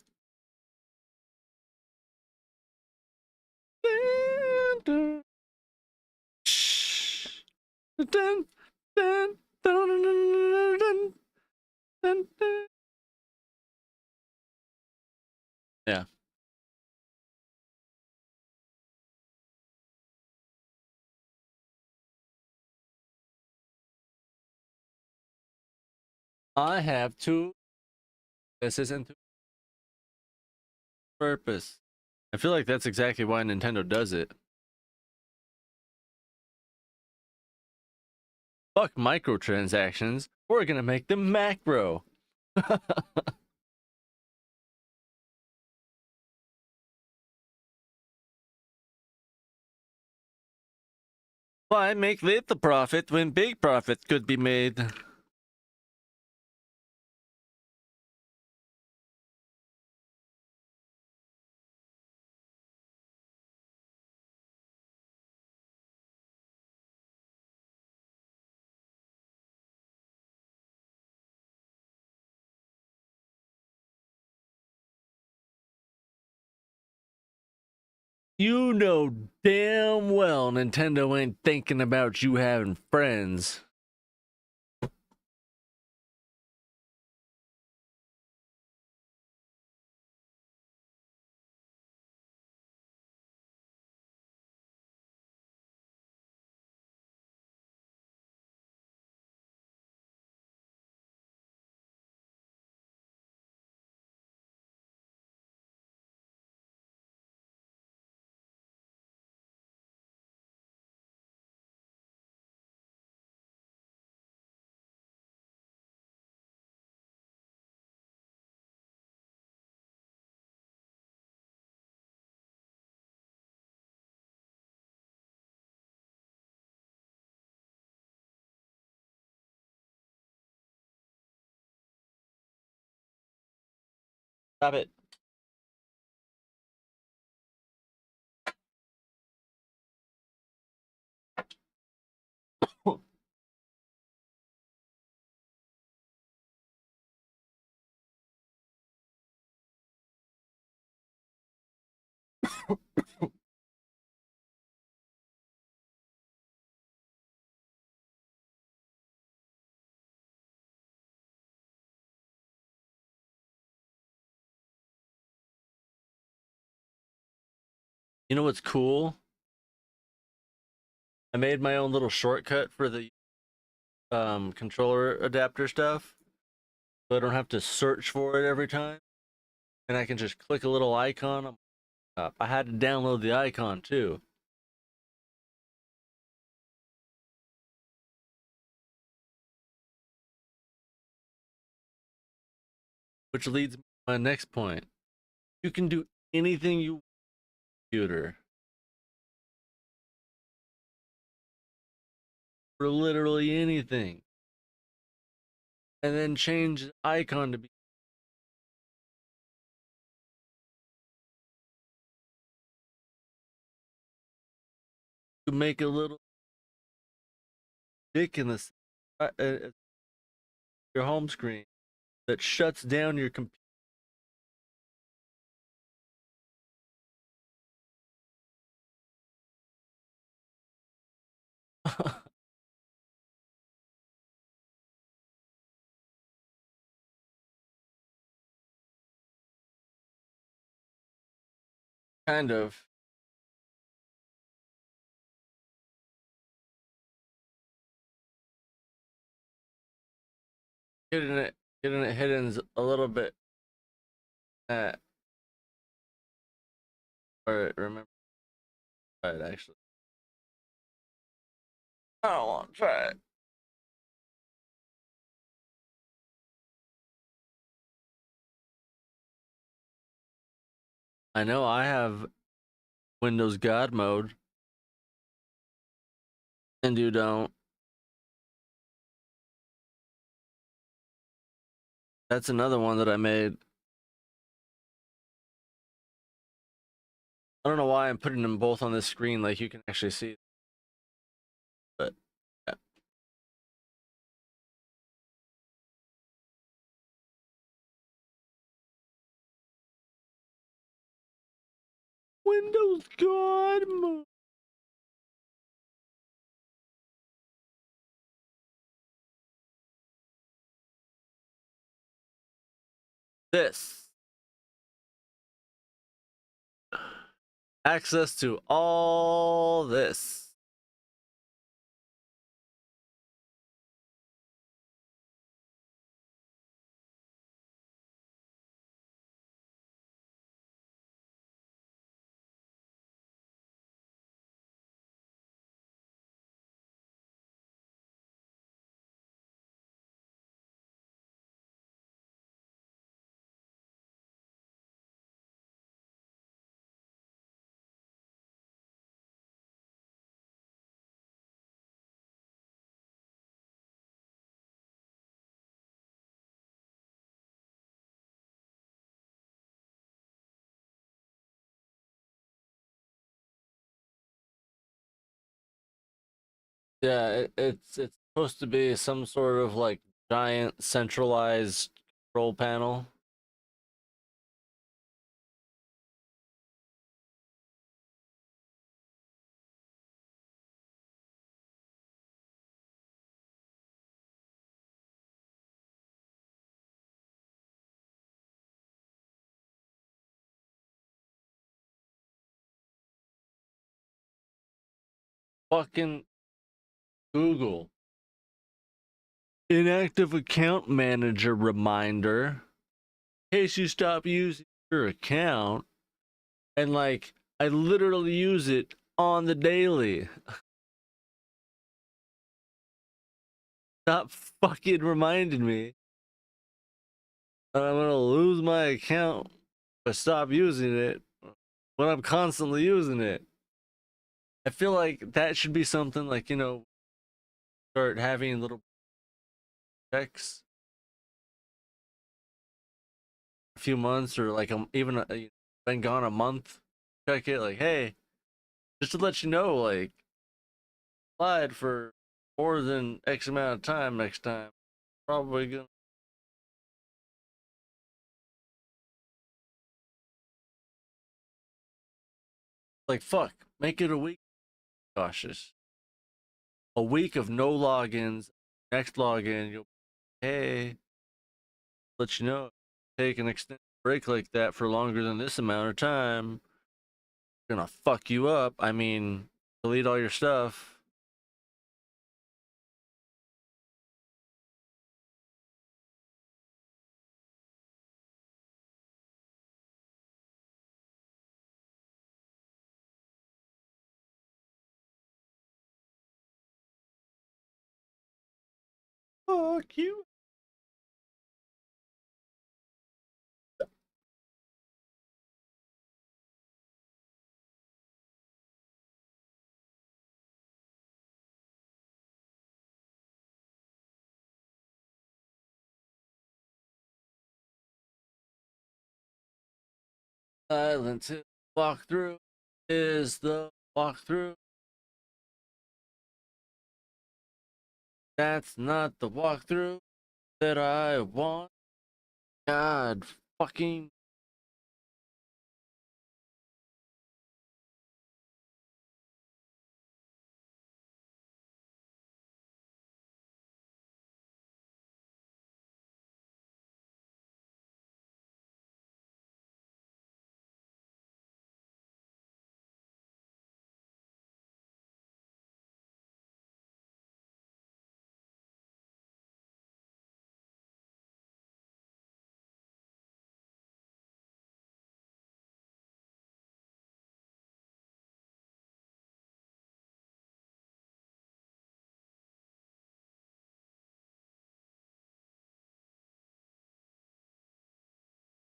Yeah. I have 2. This isn't purpose. I feel like that's exactly why Nintendo does it. Fuck microtransactions. We're gonna make them macro. Why make little profit when big profit could be made? You know damn well Nintendo ain't thinking about you having friends. Stop it. You know what's cool? I made my own little shortcut for the controller adapter stuff, so I don't have to search for it every time, and I can just click a little icon. I had to download the icon too. Which leads me to my next point. You can do anything you want on your computer for literally anything. And then change the icon to be to make a little dick in the your home screen that shuts down your computer. Kind of. Getting it hidden's a little bit or remember it actually. I don't want to try it. I know I have Windows God mode and you don't. That's another one that I made. I don't know why I'm putting them both on this screen like you can actually see. But yeah. Windows God mode. This. Access to all this. Yeah, it's supposed to be some sort of like giant centralized control panel. Fucking Google. Inactive account manager reminder. In case you stop using your account. And like I literally use it on the daily. Stop fucking reminding me that I'm gonna lose my account if I stop using it when I'm constantly using it. I feel like that should be something like, start having little checks a few months or like even been gone a month. Check it like, hey, just to let you know, like, applied for more than X amount of time next time. Probably gonna like fuck, make it a week. Cautious. A week of no logins. Next login, you'll hey, let you know. Take an extended break like that for longer than this amount of time. Gonna fuck you up. I mean, delete all your stuff. Fuck you. Silence is walkthrough is the walkthrough. That's not the walkthrough that I want. God fucking.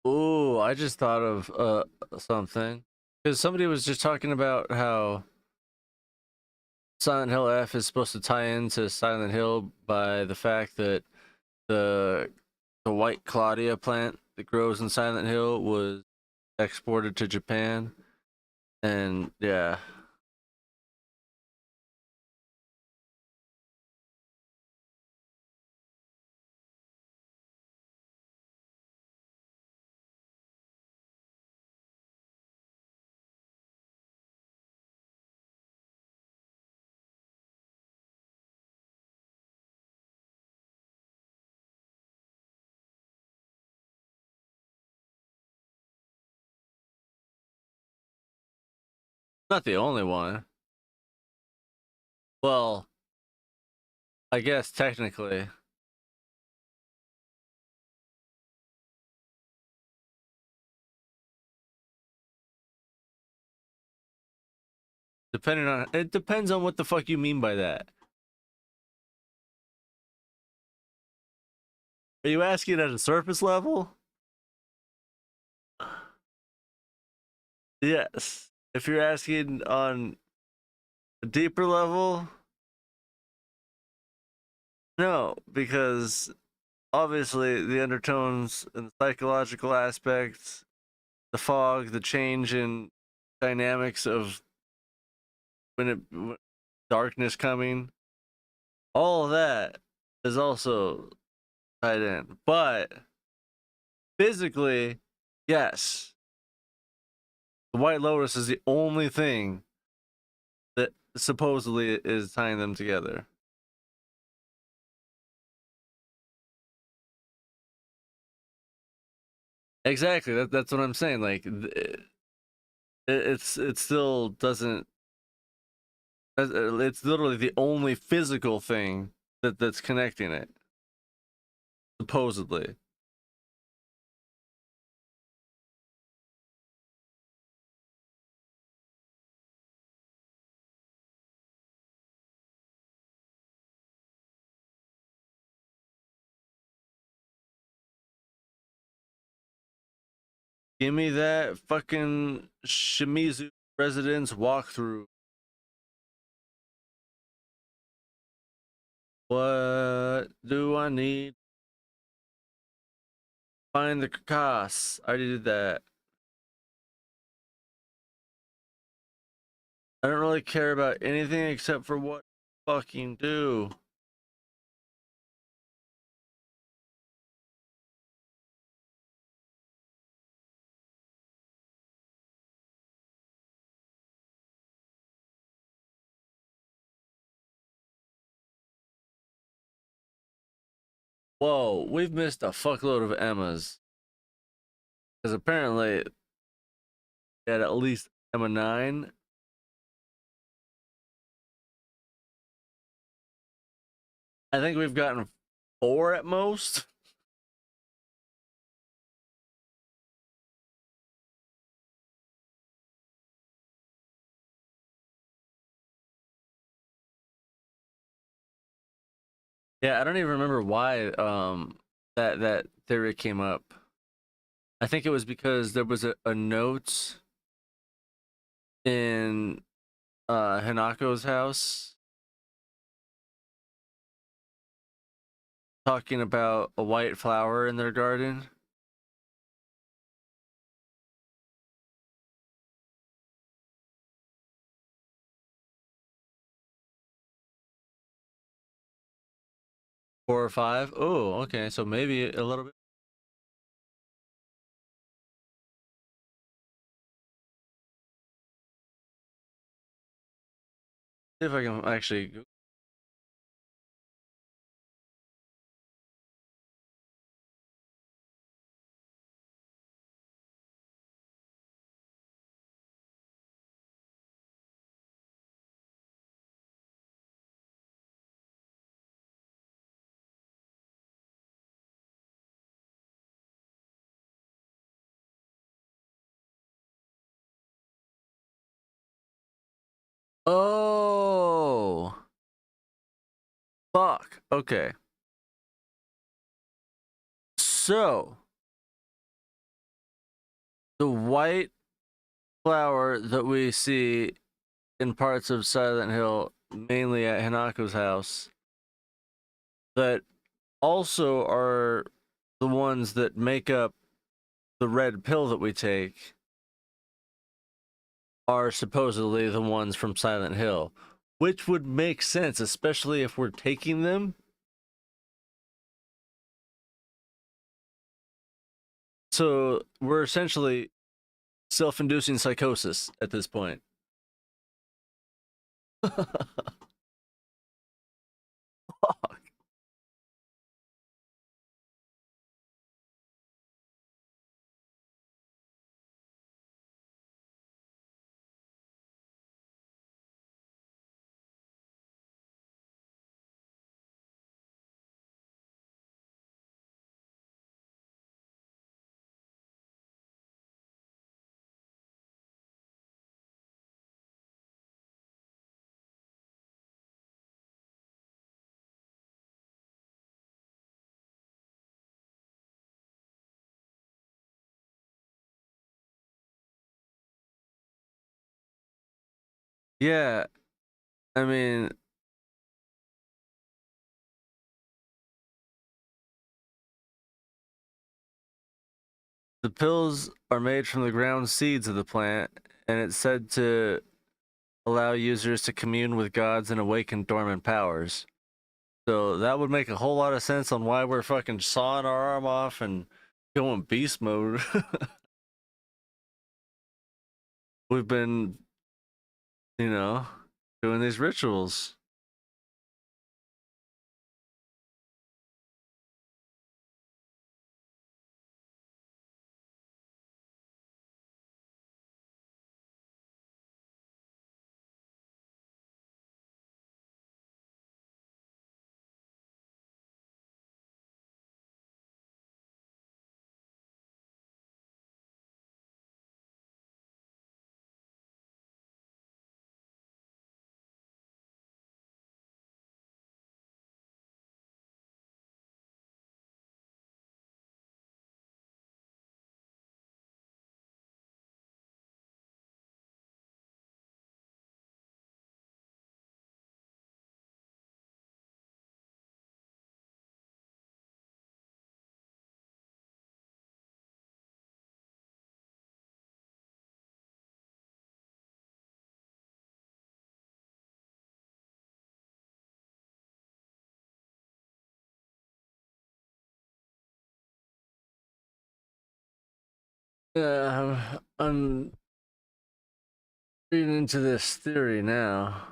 Ooh, I just thought of something. Because somebody was just talking about how Silent Hill F is supposed to tie into Silent Hill by the fact that the the white Claudia plant that grows in Silent Hill was exported to Japan. And yeah. Not the only one. Well, I guess technically. Depending on it depends on what the fuck you mean by that. Are you asking at a surface level? Yes. If you're asking on a deeper level, no, because obviously the undertones and the psychological aspects, the fog, the change in dynamics of darkness coming, all of that is also tied in. But physically, yes, the White Lotus is the only thing that supposedly is tying them together. Exactly. That's what I'm saying. Like it still doesn't. It's literally the only physical thing that's connecting it. Supposedly. Give me that fucking Shimizu residence walkthrough. What do I need? Find the carcass. I already did that. I don't really care about anything except for what fucking do. Whoa, we've missed a fuckload of Emmas. Because apparently, we had at least Emma 9. I think we've gotten 4 at most. Yeah, I don't even remember why that theory came up. I think it was because there was a note in Hanako's house talking about a white flower in their garden. 4 or 5. Oh, okay, so maybe a little bit. See if I can actually. Oh, fuck. Okay. So, the white flower that we see in parts of Silent Hill, mainly at Hanako's house, that also are the ones that make up the red pill that we take, are supposedly the ones from Silent Hill, which would make sense, especially if we're taking them. So we're essentially self-inducing psychosis at this point. Yeah, I mean, the pills are made from the ground seeds of the plant, and it's said to allow users to commune with gods and awaken dormant powers. So that would make a whole lot of sense on why we're fucking sawing our arm off and going beast mode. We've been, you know, doing these rituals. I'm reading into this theory now.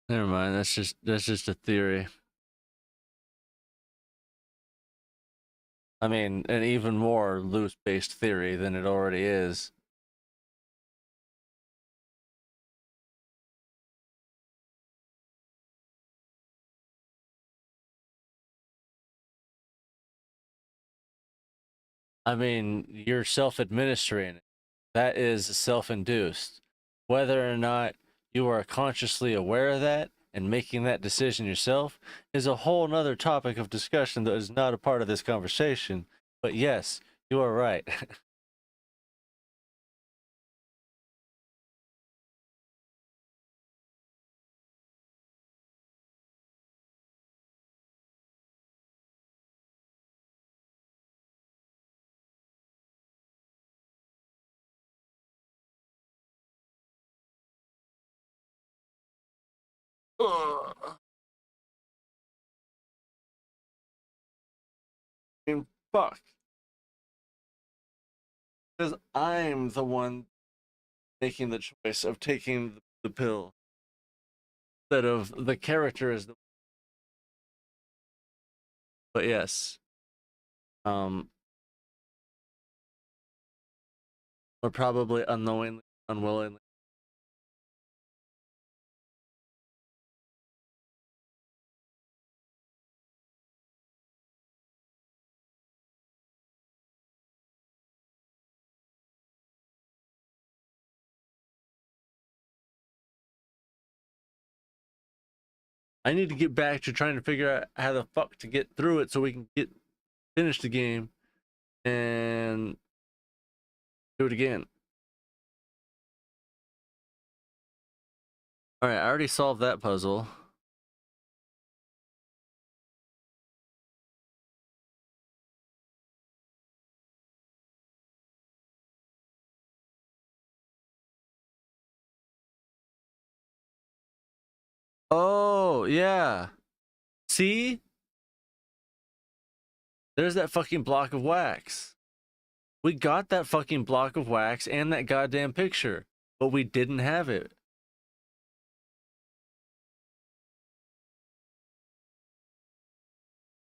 Never mind. That's just a theory. I mean, an even more loose-based theory than it already is. I mean, you're self-administering it. That is self-induced. Whether or not you are consciously aware of that and making that decision yourself is a whole nother topic of discussion that is not a part of this conversation. But yes, you are right. Ugh. I mean, fuck. Because I'm the one making the choice of taking the pill instead of the character is the. But yes, um, or probably unknowingly, unwillingly. I need to get back to trying to figure out how the fuck to get through it so we can finish the game and do it again. All right, I already solved that puzzle. Oh, yeah. See? There's that fucking block of wax. We got that fucking block of wax and that goddamn picture, but we didn't have it.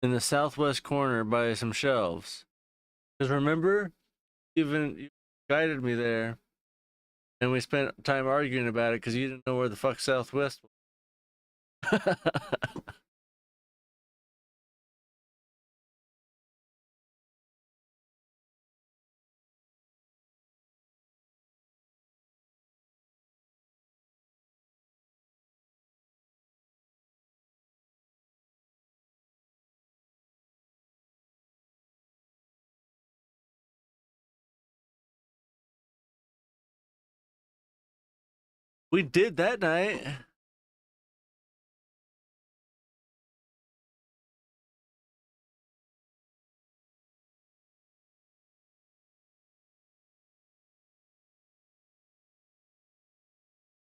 In the southwest corner by some shelves. Because remember, even you guided me there, and we spent time arguing about it because you didn't know where the fuck Southwest was. We did that night.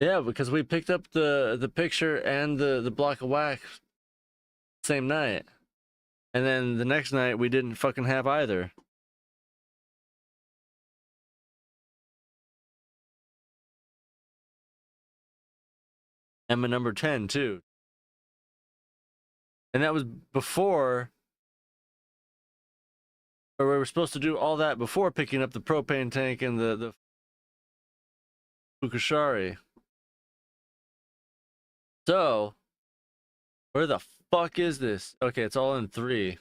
Yeah, because we picked up the picture and the block of wax same night. And then the next night we didn't fucking have either. Emma number 10 too. And that was before, or we were supposed to do all that before picking up the propane tank and the Fukushari. So, where the fuck is this? Okay, it's all in 3.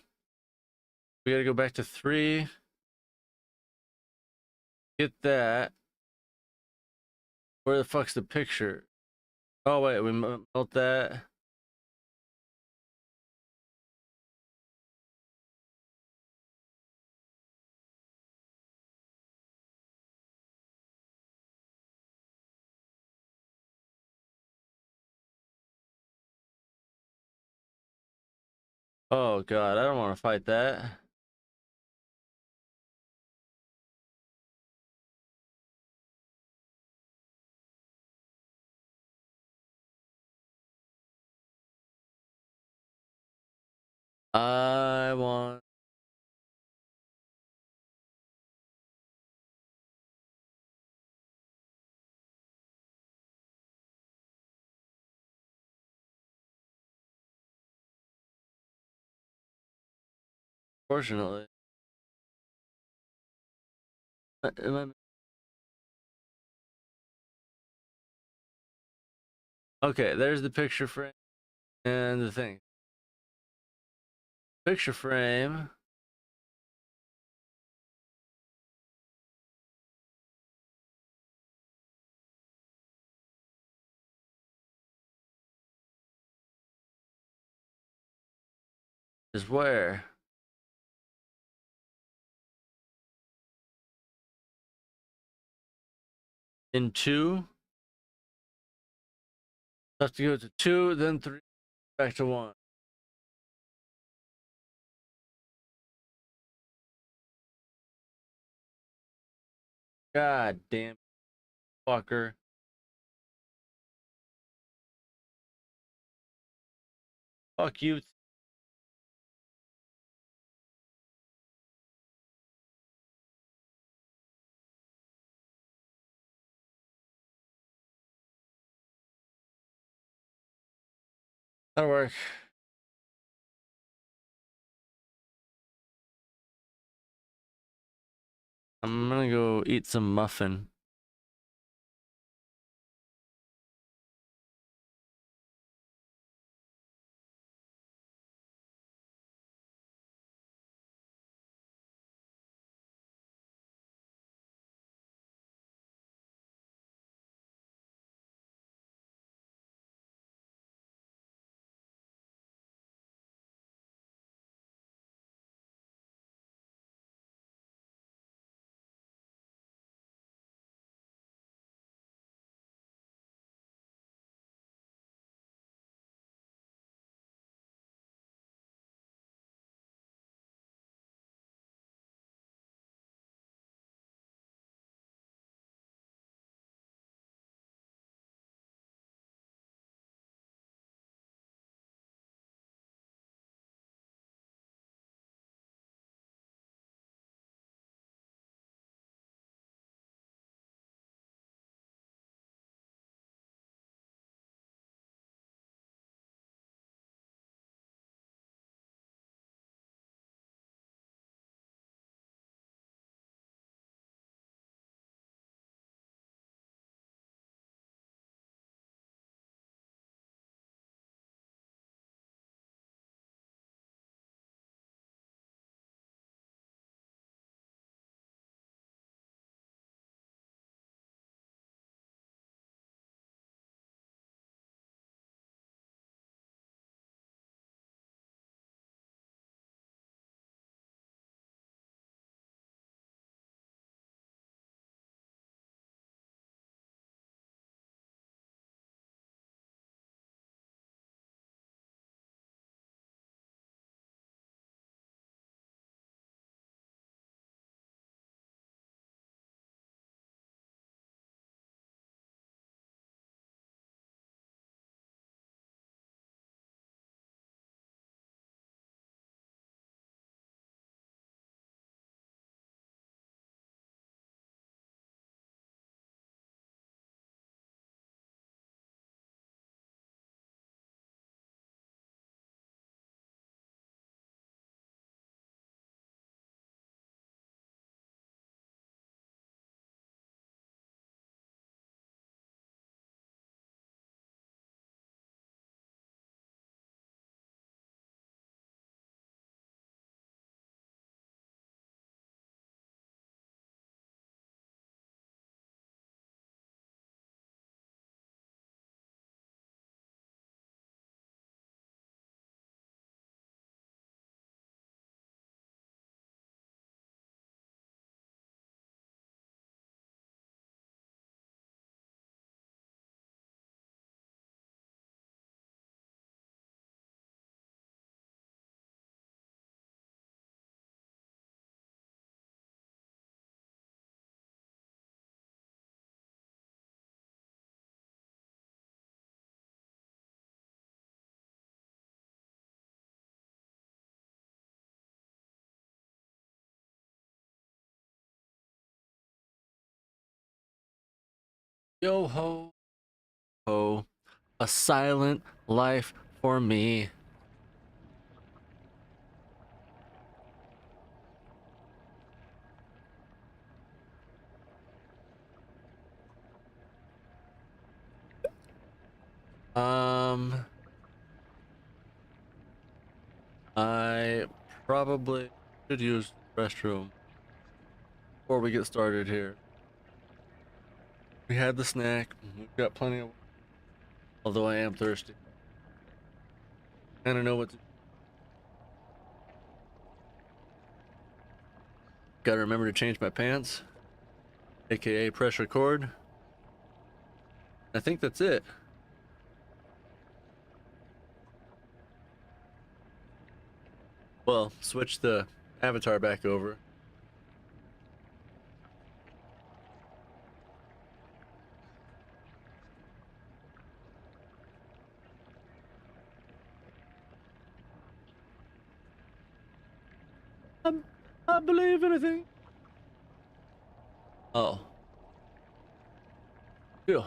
We gotta go back to 3. Get that. Where the fuck's the picture? Oh wait, we melt that. Oh god, I don't want to fight that. I want. Unfortunately. Okay, there's the picture frame and the thing. Picture frame. Is where? In 2. Have to go to 2, then 3, back to 1. God damn fucker. Fuck you. That'll work. I'm gonna go eat some muffin. Yo ho ho. A silent life for me. Um, I probably should use the restroom before we get started here. We had the snack. We've got plenty of. Although I am thirsty. I don't know what to. Gotta remember to change my pants, aka press record. I think that's it. Well, switch the avatar back over. I believe anything. Oh. Phew.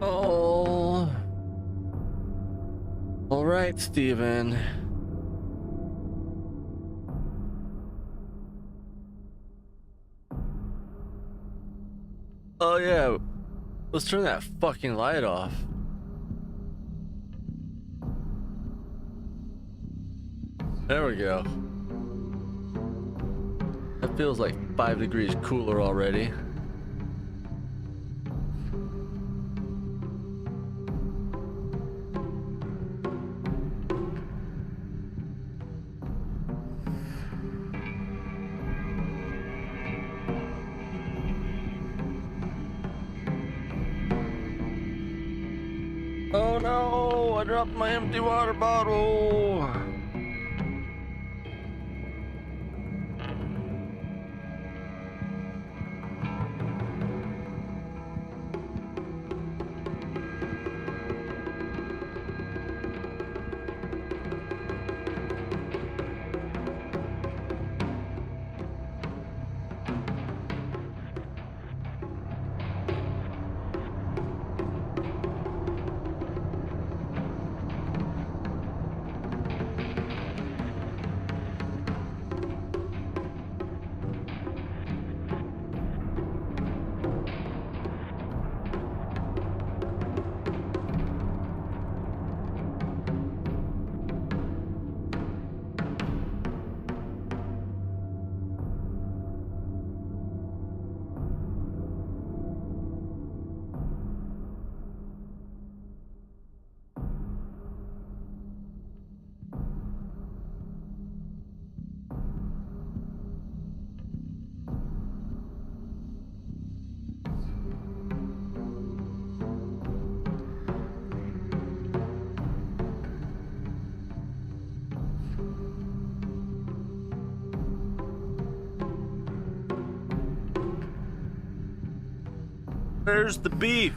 Oh. All right, Steven. Oh yeah. Let's turn that fucking light off. There we go. That feels like 5 degrees cooler already. Oh no, I dropped my empty water bottle. Where's the beef?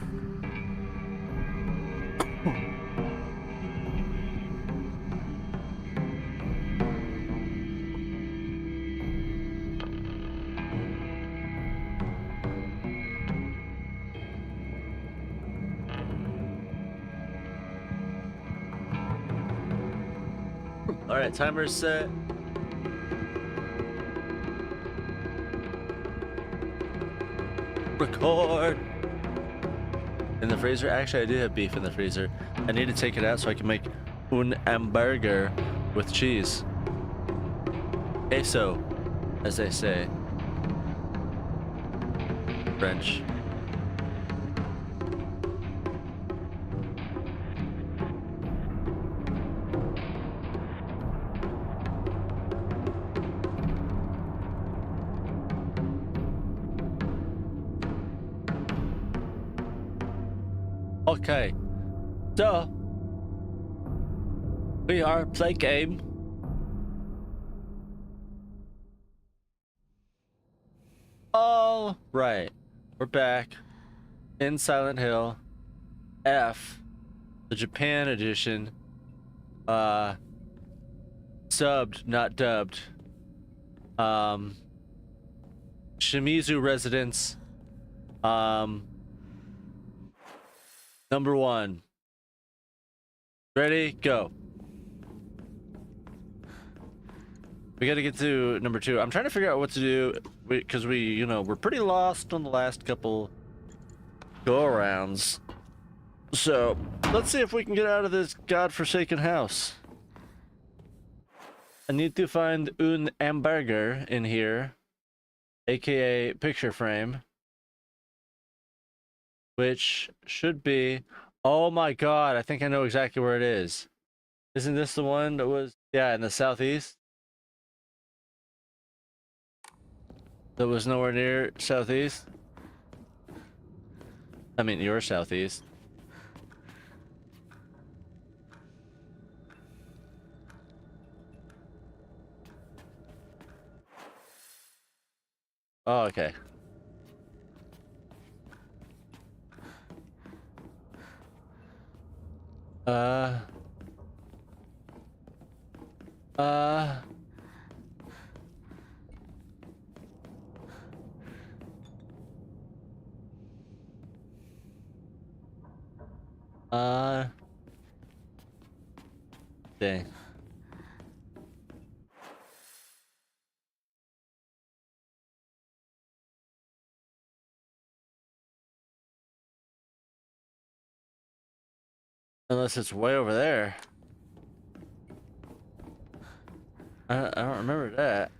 All right, timer's set. Record. In the freezer? Actually, I do have beef in the freezer. I need to take it out so I can make un hamburger with cheese. Queso, as they say. French. Okay, so we are play game. All right, we're back in Silent Hill F, the Japan edition. Subbed, not dubbed. Shimizu Residence. Number 1. Ready? Go. We gotta get to number 2. I'm trying to figure out what to do because we're pretty lost on the last couple go-arounds. So, let's see if we can get out of this godforsaken house. I need to find un hamburger in here, aka picture frame. Which should be, oh my god, I think I know exactly where it is. Isn't this the one that was, yeah, in the southeast? That was nowhere near southeast? I mean, your southeast. Oh, okay. Uh, dang. Unless it's way over there. I don't remember that.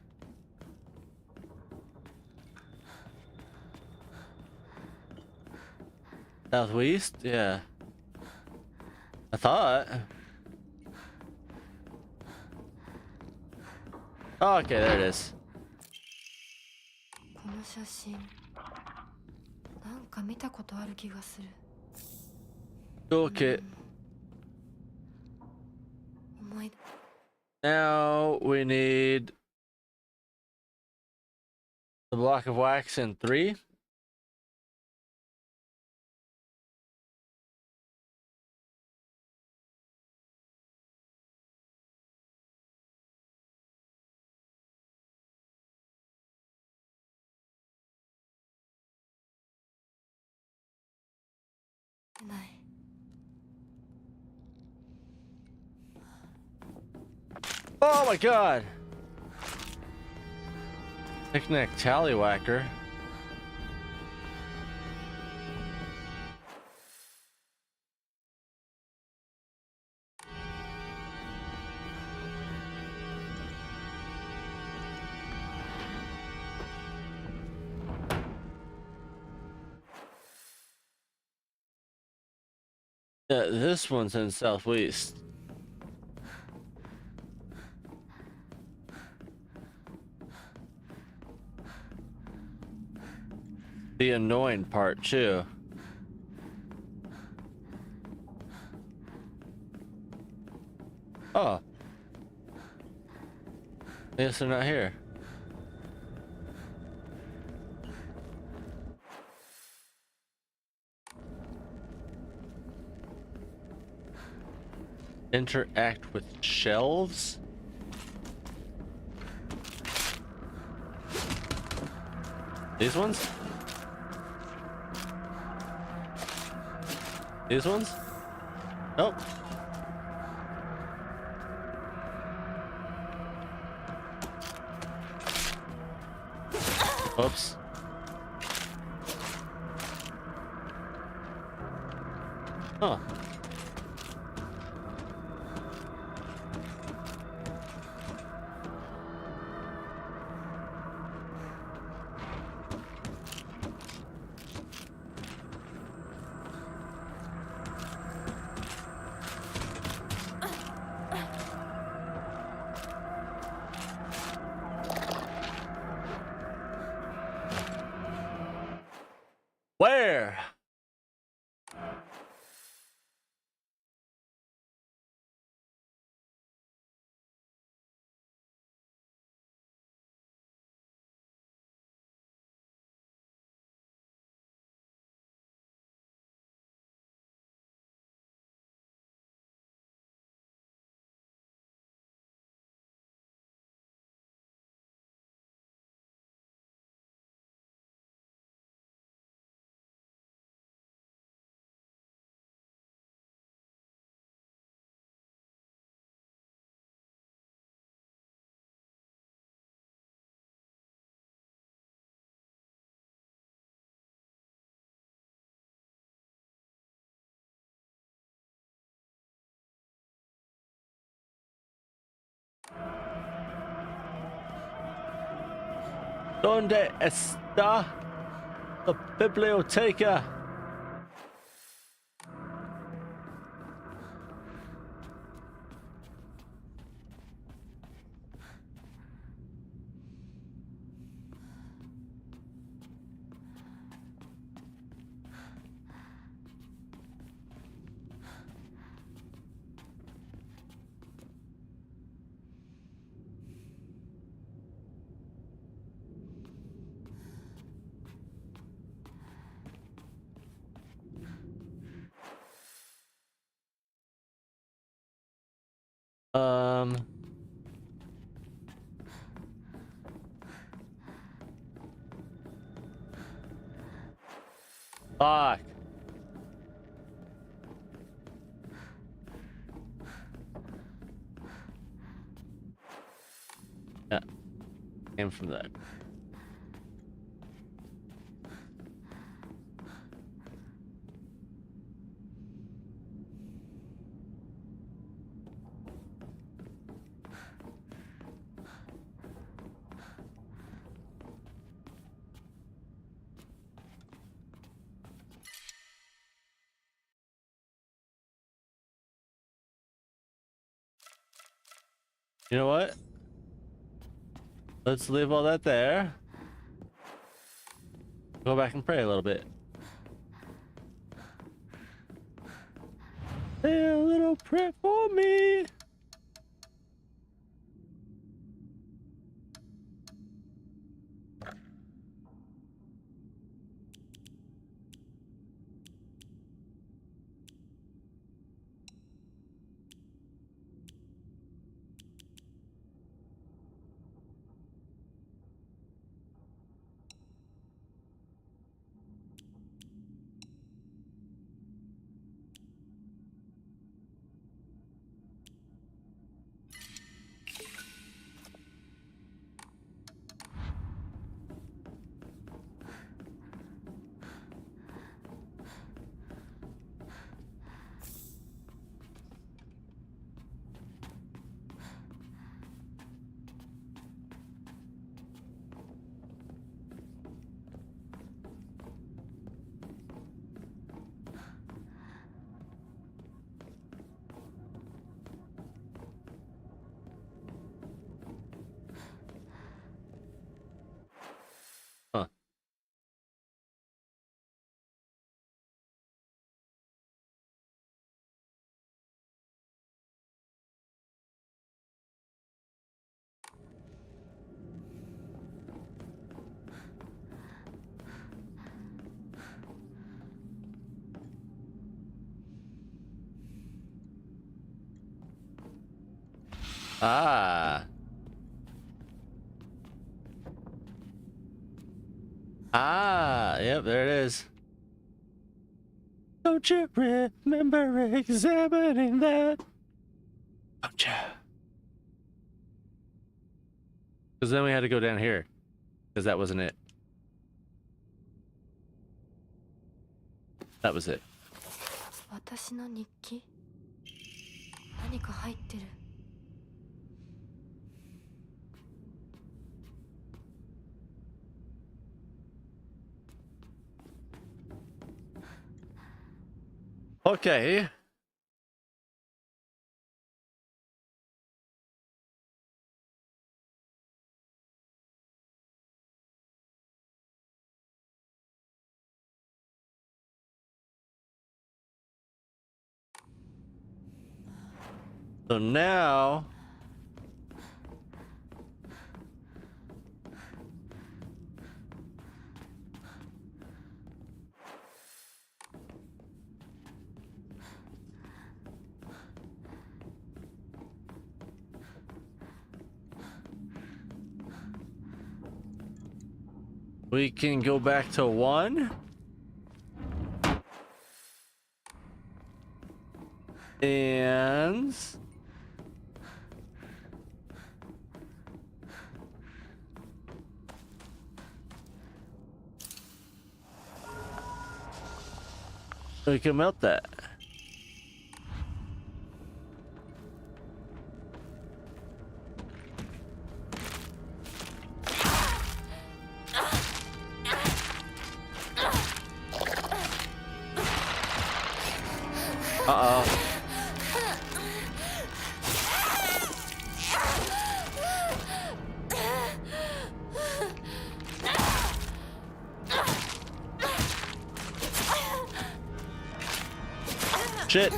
Southwest? Yeah. I thought. Oh, okay, there it is. この写真なんか見たことある気がする。 Okay. Now we need the block of wax in 3. Oh my god! Picnic tallywhacker. Yeah, this one's in southwest. The annoying part too. Oh. I guess they're not here. Interact with shelves? These ones? These ones? Nope. Oops. Huh. Where? ¿Dónde está la biblioteca? Um. Fuck. Yeah. Came from that. You know what? Let's leave all that there. Go back and pray a little bit. Say a little prayer for me. Huh. Ah. Ah. Yep, there it is. Don't you remember examining that? Don't you? Because then we had to go down here. Because that wasn't it. That was it. 私の日記何か入ってる。 Okay. So now we can go back to 1. And we can melt that. Uh-oh. Shit.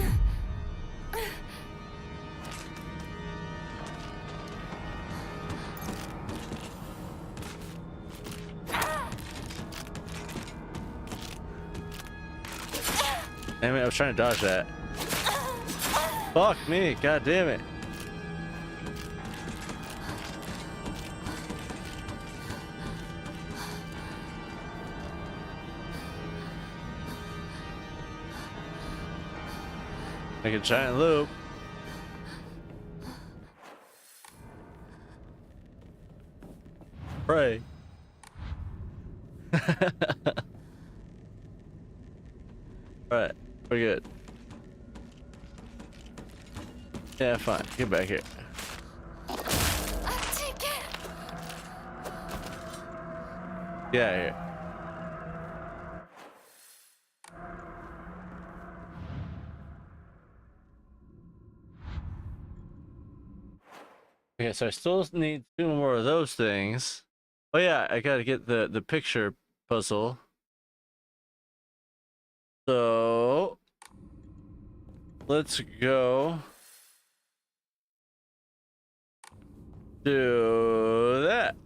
Damn it, I was trying to dodge that. Fuck me, god damn it. Make a giant loop. Pray. Alright, we're good. Yeah, fine. Get back here. Get out of here. Okay, so I still need 2 more of those things. Oh yeah, I gotta get the picture puzzle. So let's go do that.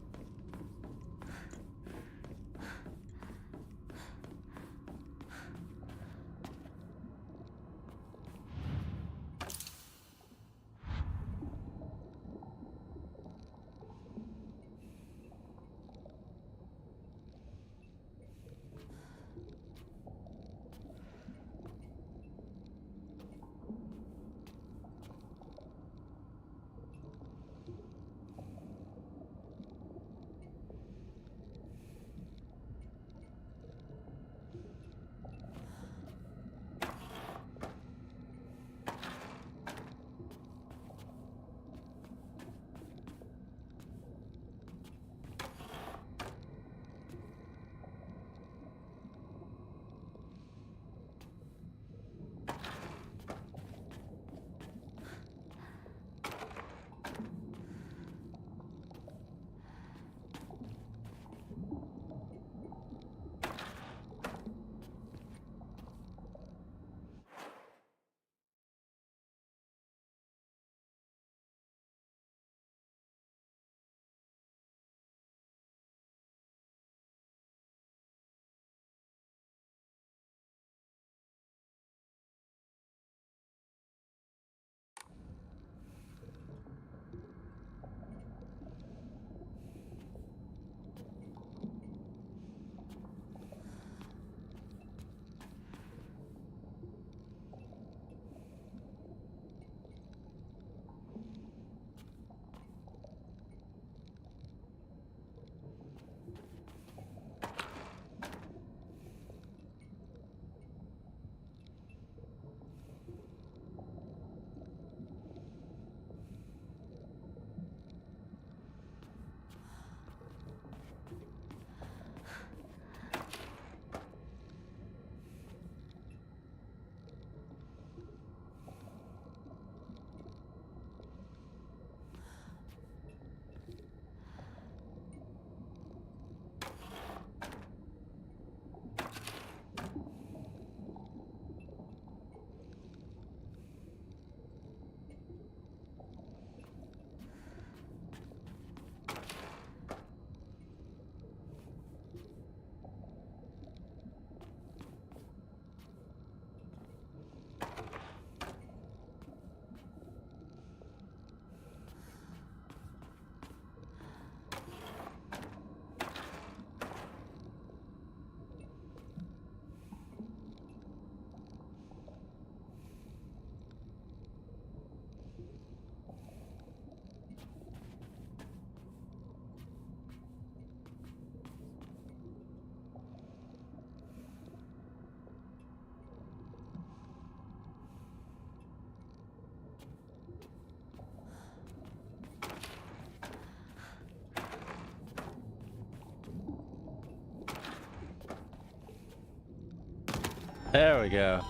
There we go.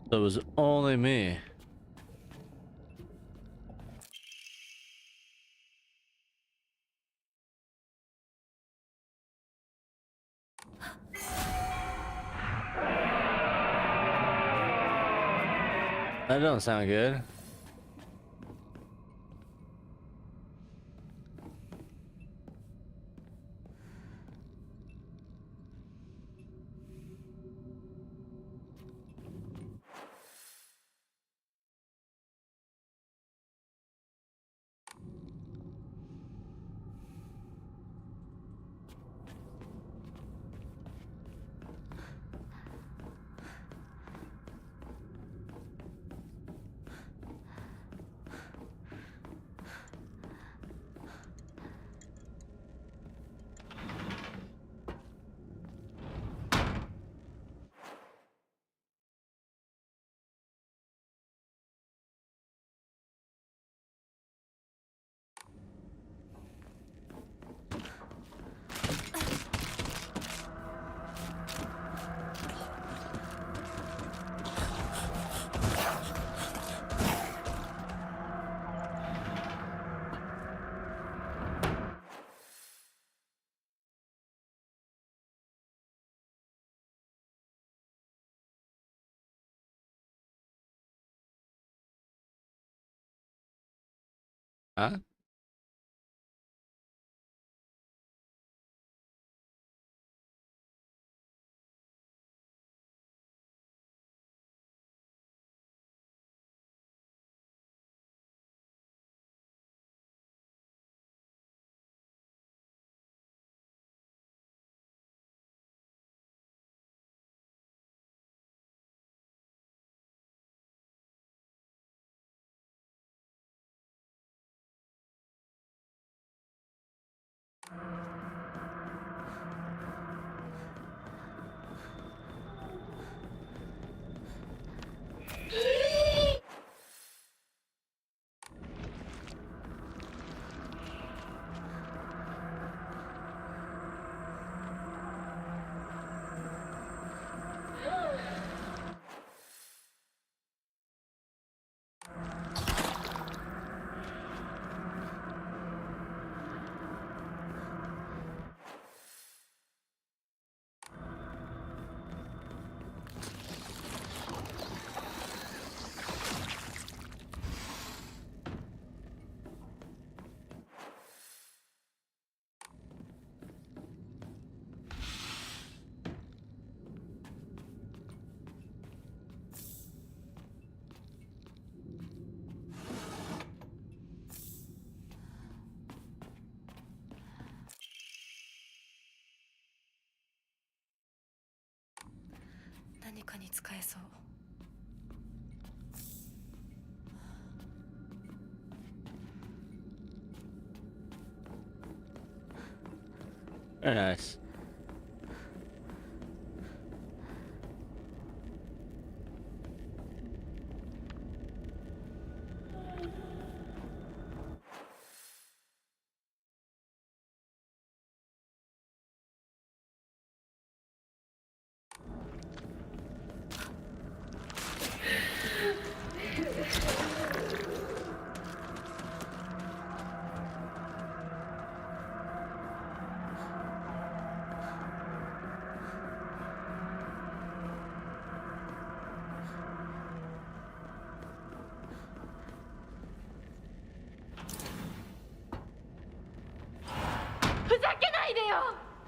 So it was only me. That doesn't sound good. Huh? Very nice.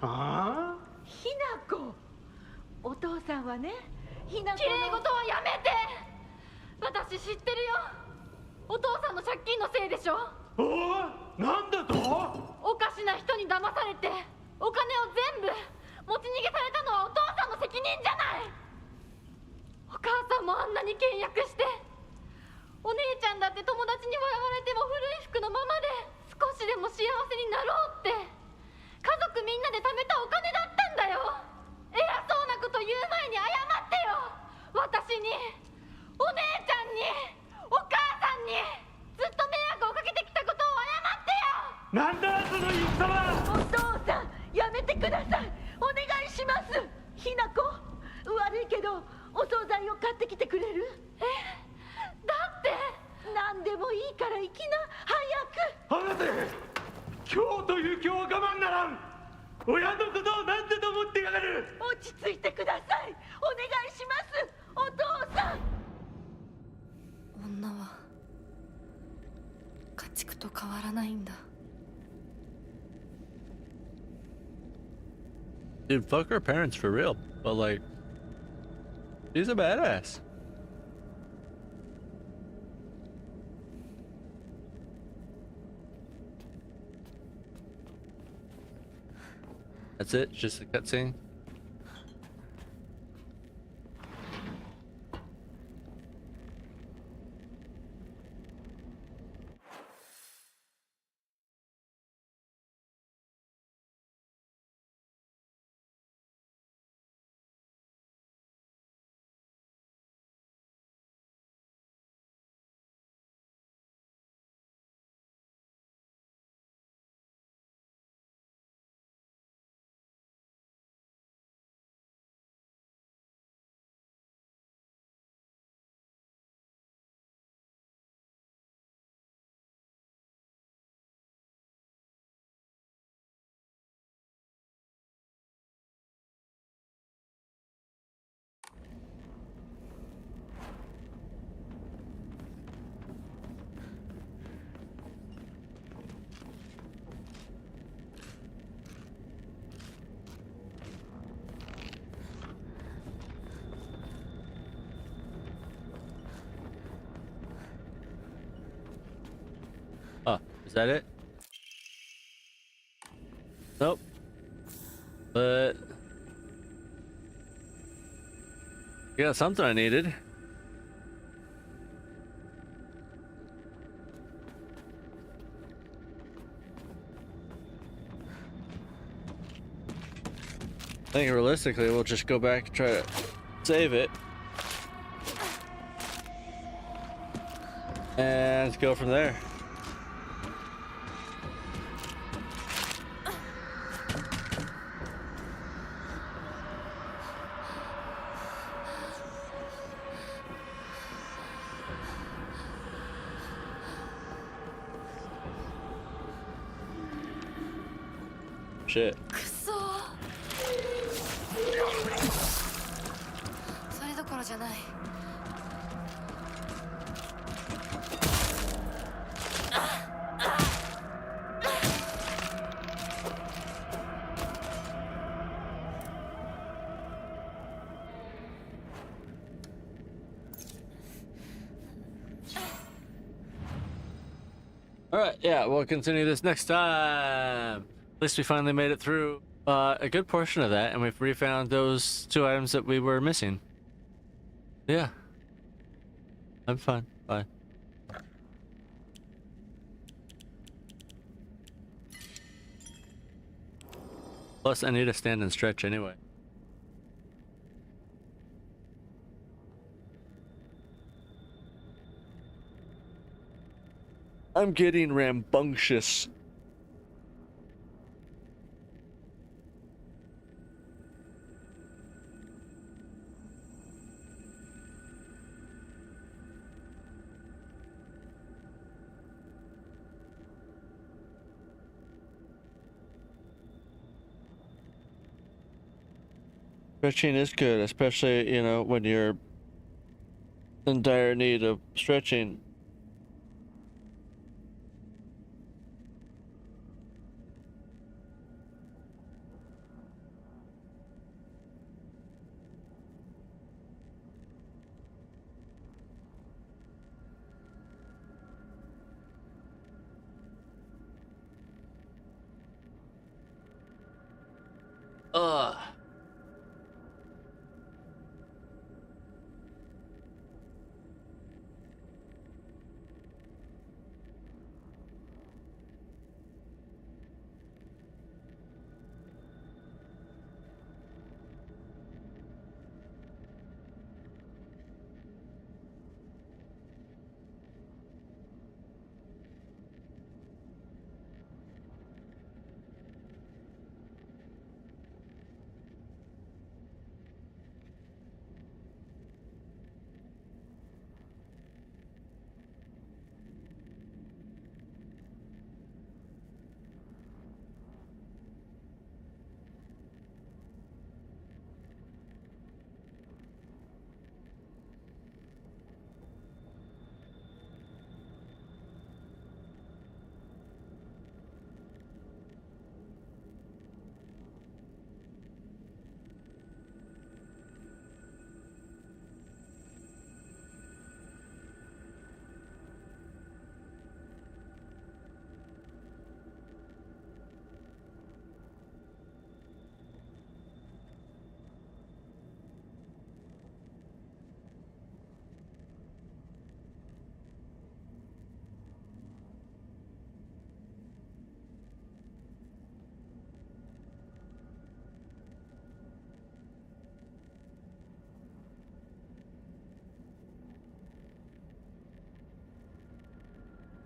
ああ、ひなこ。お父さんはね、ひなこの。綺麗事はやめて。私知ってるよ。お父さんの借金のせいでしょ。おい、なんだと？おかしな人に騙されてお金を全部持ち逃げされたのはお父さんの責任じゃない。お母さんもあんなに倹約して、お姉ちゃんだって友達に笑われても古い服のままで少しでも幸せになろうって家族みんなで貯めたお金だったんだよ。偉そうなこと言う前に謝ってよ。私に、お姉ちゃんに、お母さんにずっと迷惑をかけてきたことを謝ってよ。なんだお父さんやめてください。お願いします。ひなこ、悪いけどお惣菜を買ってきてくれる？だって何でもいいから行きな、早く。離せ。今日という今日は我慢ならん。親のことを何てと思ってやがる。落ち着いてください。お願いします、お父さん。女は家畜と変わらないんだ。 Dude, fuck her parents for real. But like, she's a badass. That's it? Just a cutscene? Oh, is that it? Nope. But I got something I needed. I think realistically we'll just go back and try to save it. And go from there. Shit. くそー。それどころじゃない。Alright, yeah, we'll continue this next time. At least we finally made it through a good portion of that, and we've refound those 2 items that we were missing. Yeah. I'm fine. Bye. Plus, I need to stand and stretch anyway. I'm getting rambunctious. Stretching is good, especially, you know, when you're in dire need of stretching. Ugh.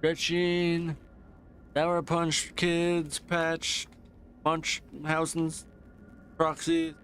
Gretchen, Sour Punch Kids, Patch, Munchhausen's, Proxy.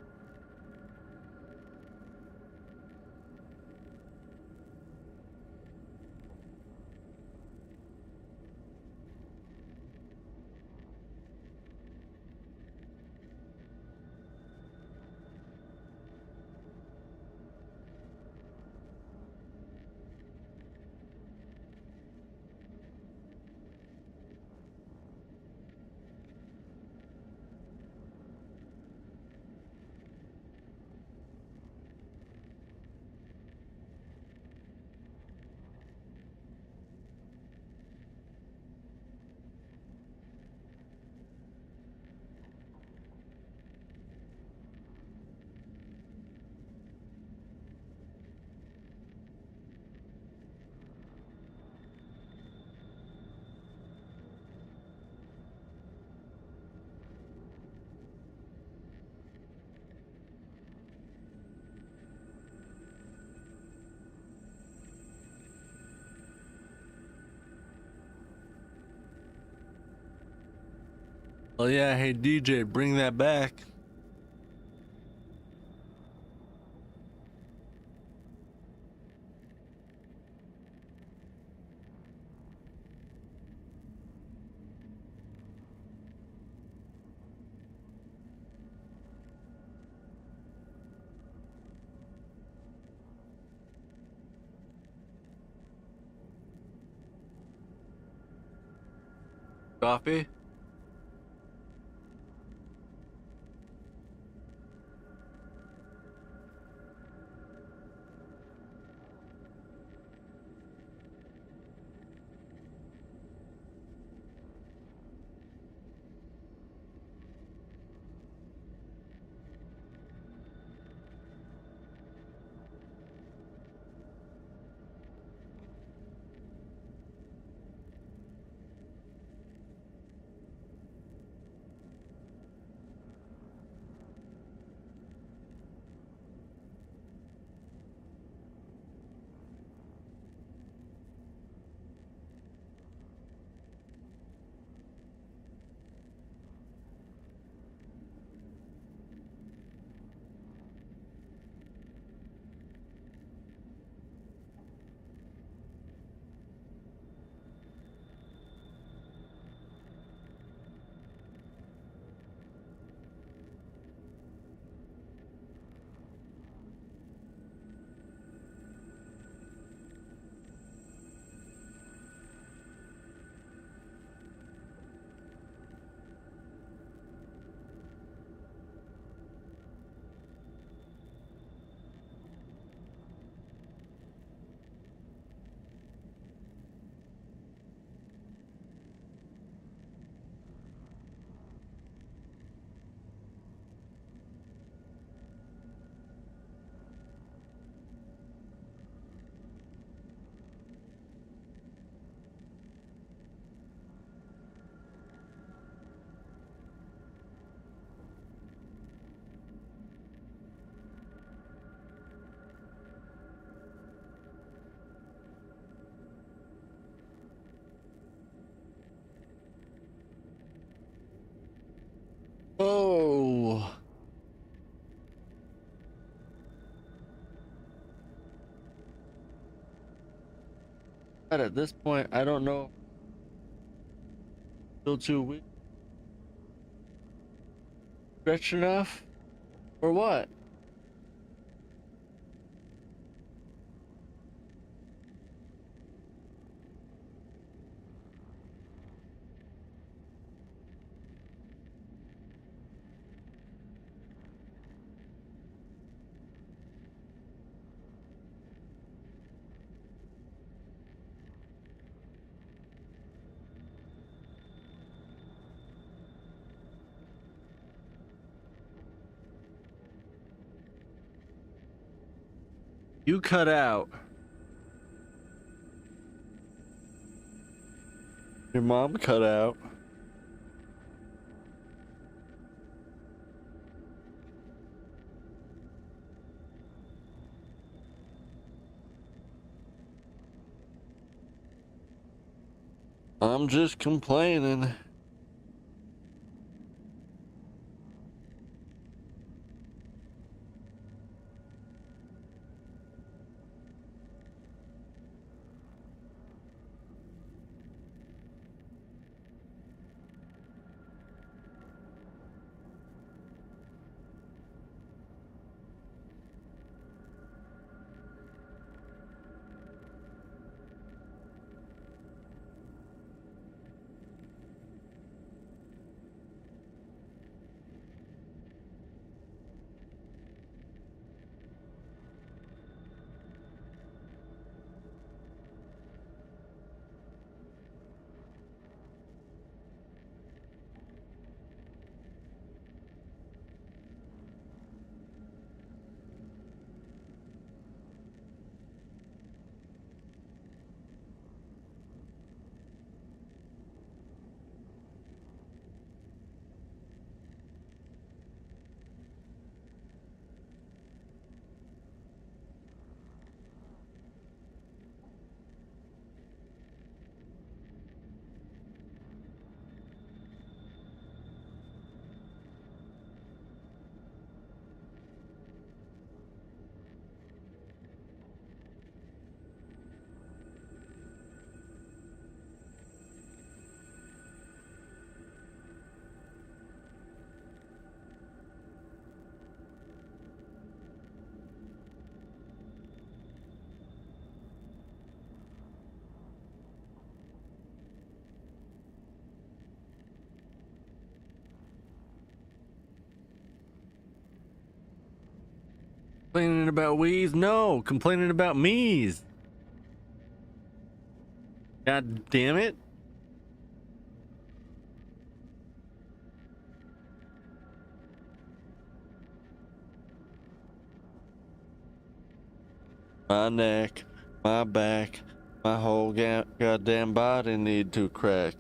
Oh yeah, hey DJ, bring that back. Coffee? Oh. But at this point, I don't know. Still too weak. Stretched enough? Or what? You cut out. Your mom cut out. I'm just complaining. Complaining about we's? No, complaining about me's. God damn it. My neck, my back, my whole goddamn body need to crack.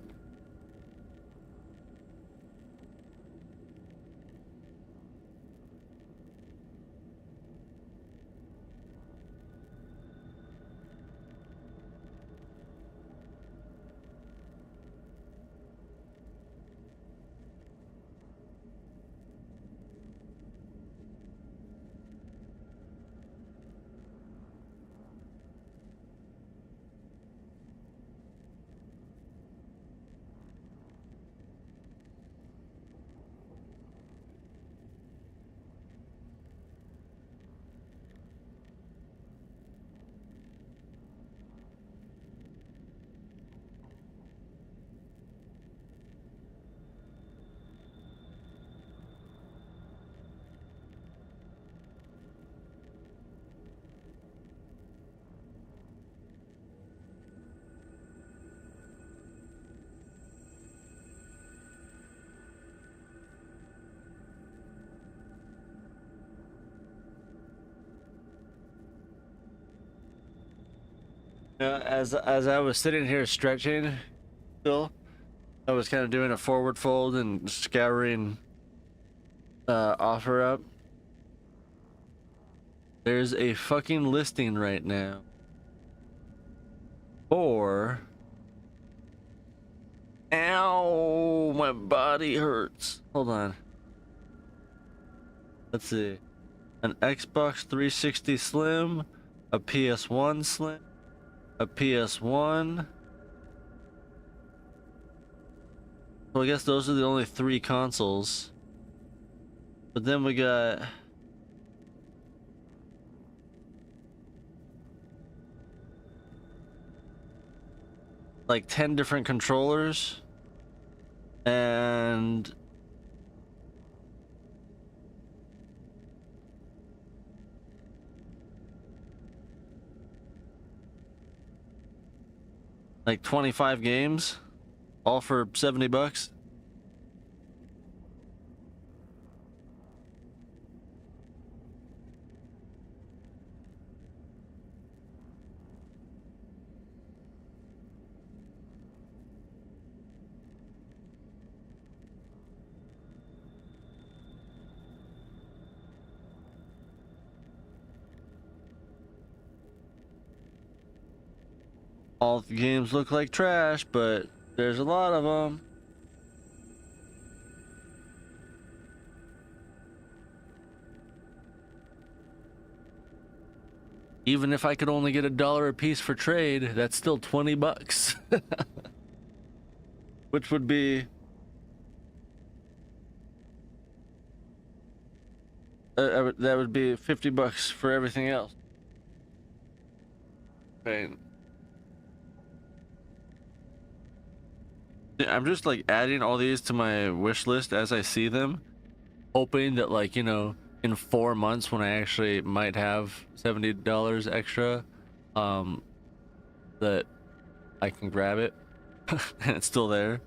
As I was sitting here stretching, still, I was kind of doing a forward fold and scouring offer up. There's a fucking listing right now for, ow, my body hurts. Hold on. Let's see. An Xbox 360 Slim, a PS1 Slim, a PS1. So I guess those are the only 3 consoles. But then we got like 10 different controllers and like 25 games, all for $70. All the games look like trash, but There's a lot of them. Even if I could only get $1 a piece for trade, that's still 20 bucks. Which would be that would be 50 bucks for everything else. Right. I'm just like adding all these to my wish list as I see them, hoping that, like, you know, in 4 months when I actually might have $70 extra, that I can grab it and it's still there.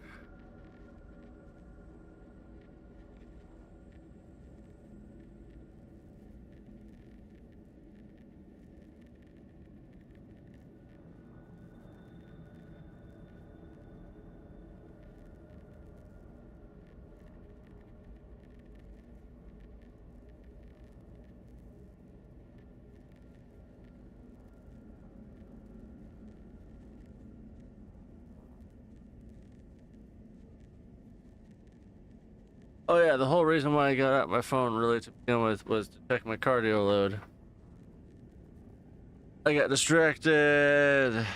Oh yeah, the whole reason why I got out my phone really to begin with was to check my cardio load. I got distracted.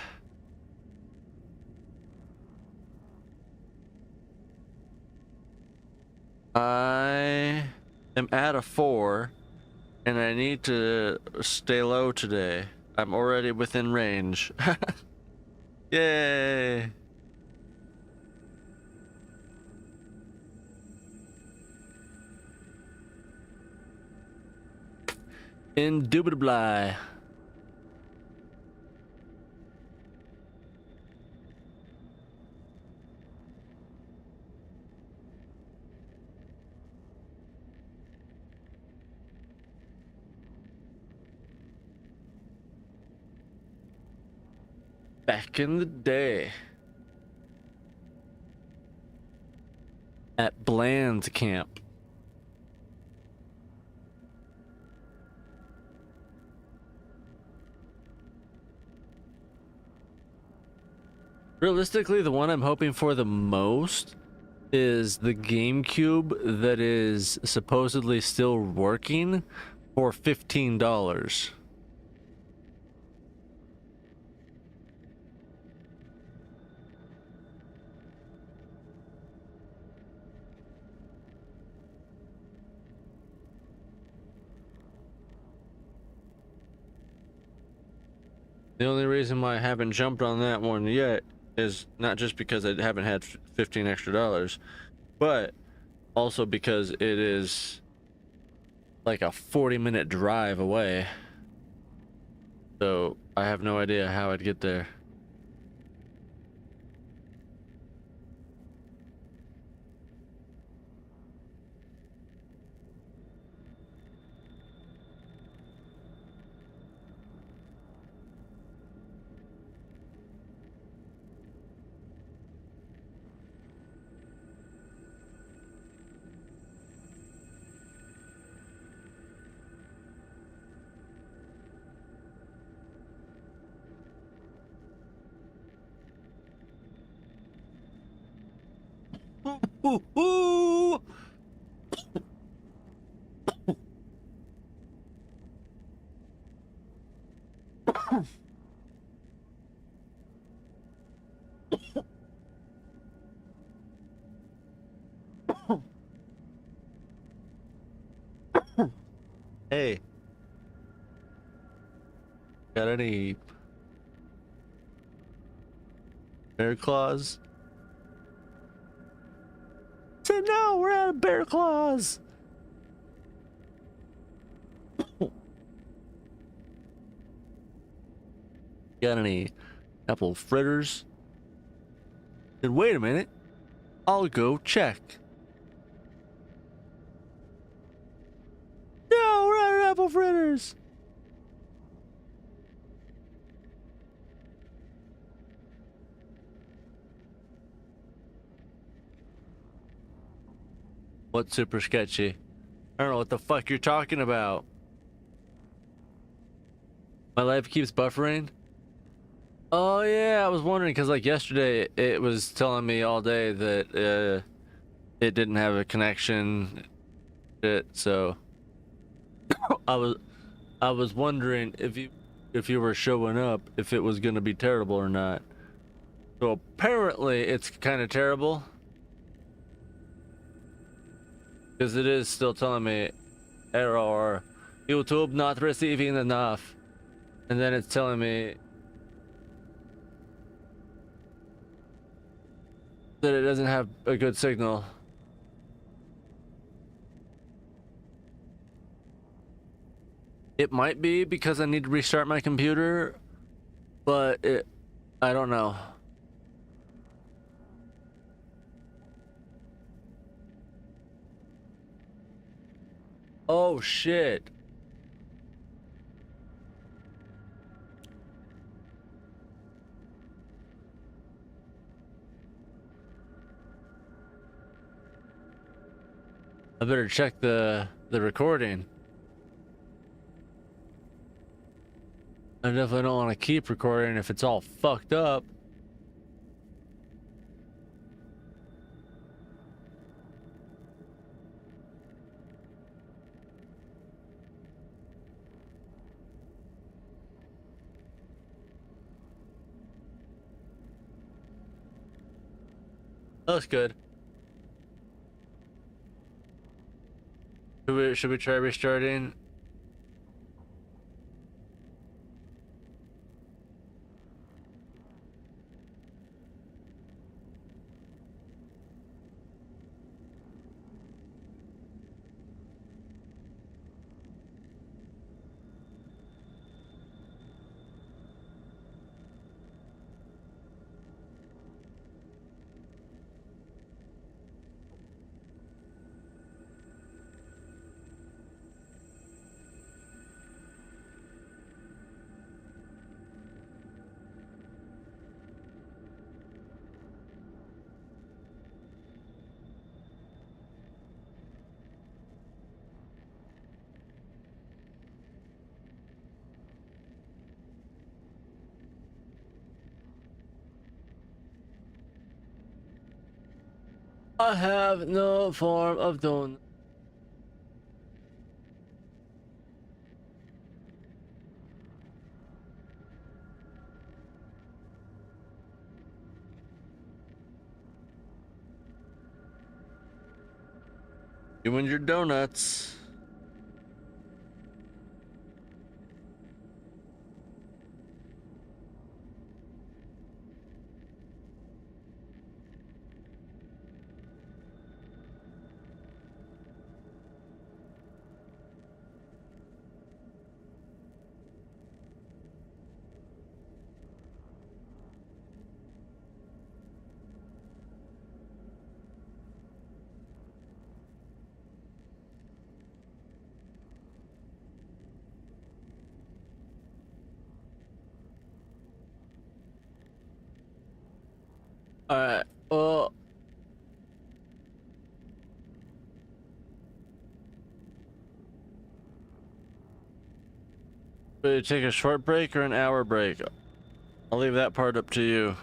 I am at a 4 and I need to stay low today. I'm already within range. Yay! Indubitably. Back in the day at Bland Camp. Realistically, the one I'm hoping for the most is the GameCube that is supposedly still working for $15. The only reason why I haven't jumped on that one yet is not just because I haven't had 15 extra dollars, but also because it is like a 40-minute drive away. So I have no idea how I'd get there. Ooh, ooh. Hey, got any bear claws? Said no, we're out of bear claws. Got any apple fritters? Then wait a minute, I'll go check. No, we're out of apple fritters. What's super sketchy? I don't know what the fuck you're talking about. My life keeps buffering. Oh yeah, I was wondering because like yesterday it was telling me all day that it didn't have a connection. So I was I was wondering if you were showing up if it was gonna be terrible or not. So apparently it's kind of terrible because it is still telling me error, YouTube not receiving enough, and then it's telling me that it doesn't have a good signal. It might be because I need to restart my computer, but I don't know. Oh shit. I better check the recording. I definitely don't want to keep recording if it's all fucked up. That's good. Should we try restarting? I have no form of doing. You and your donuts. Alright, well. Should we take a short break or an hour break? I'll leave that part up to you.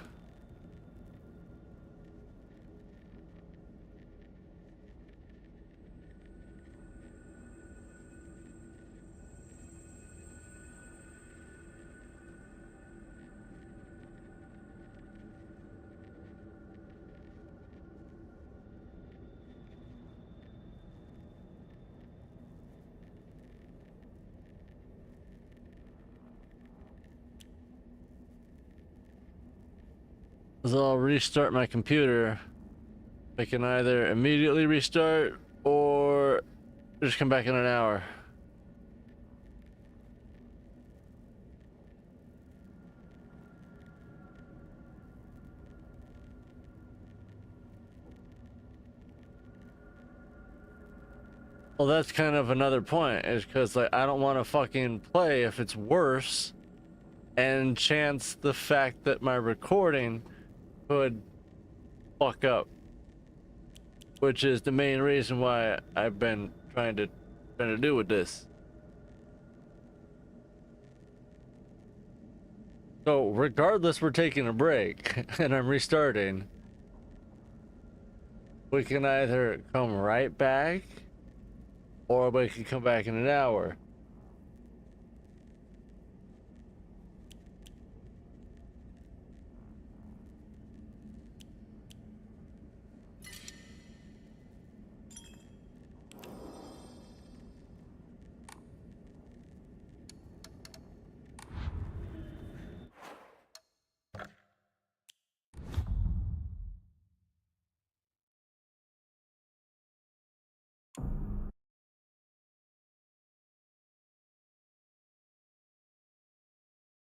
So I'll restart my computer. I can either immediately restart or just come back in an hour. Well, that's kind of another point, is because like I don't want to fucking play if it's worse, and chance the fact that my recording could fuck up, which is the main reason why I've been trying to do with this. So regardless, we're taking a break and I'm restarting. We can either come right back or we can come back in an hour.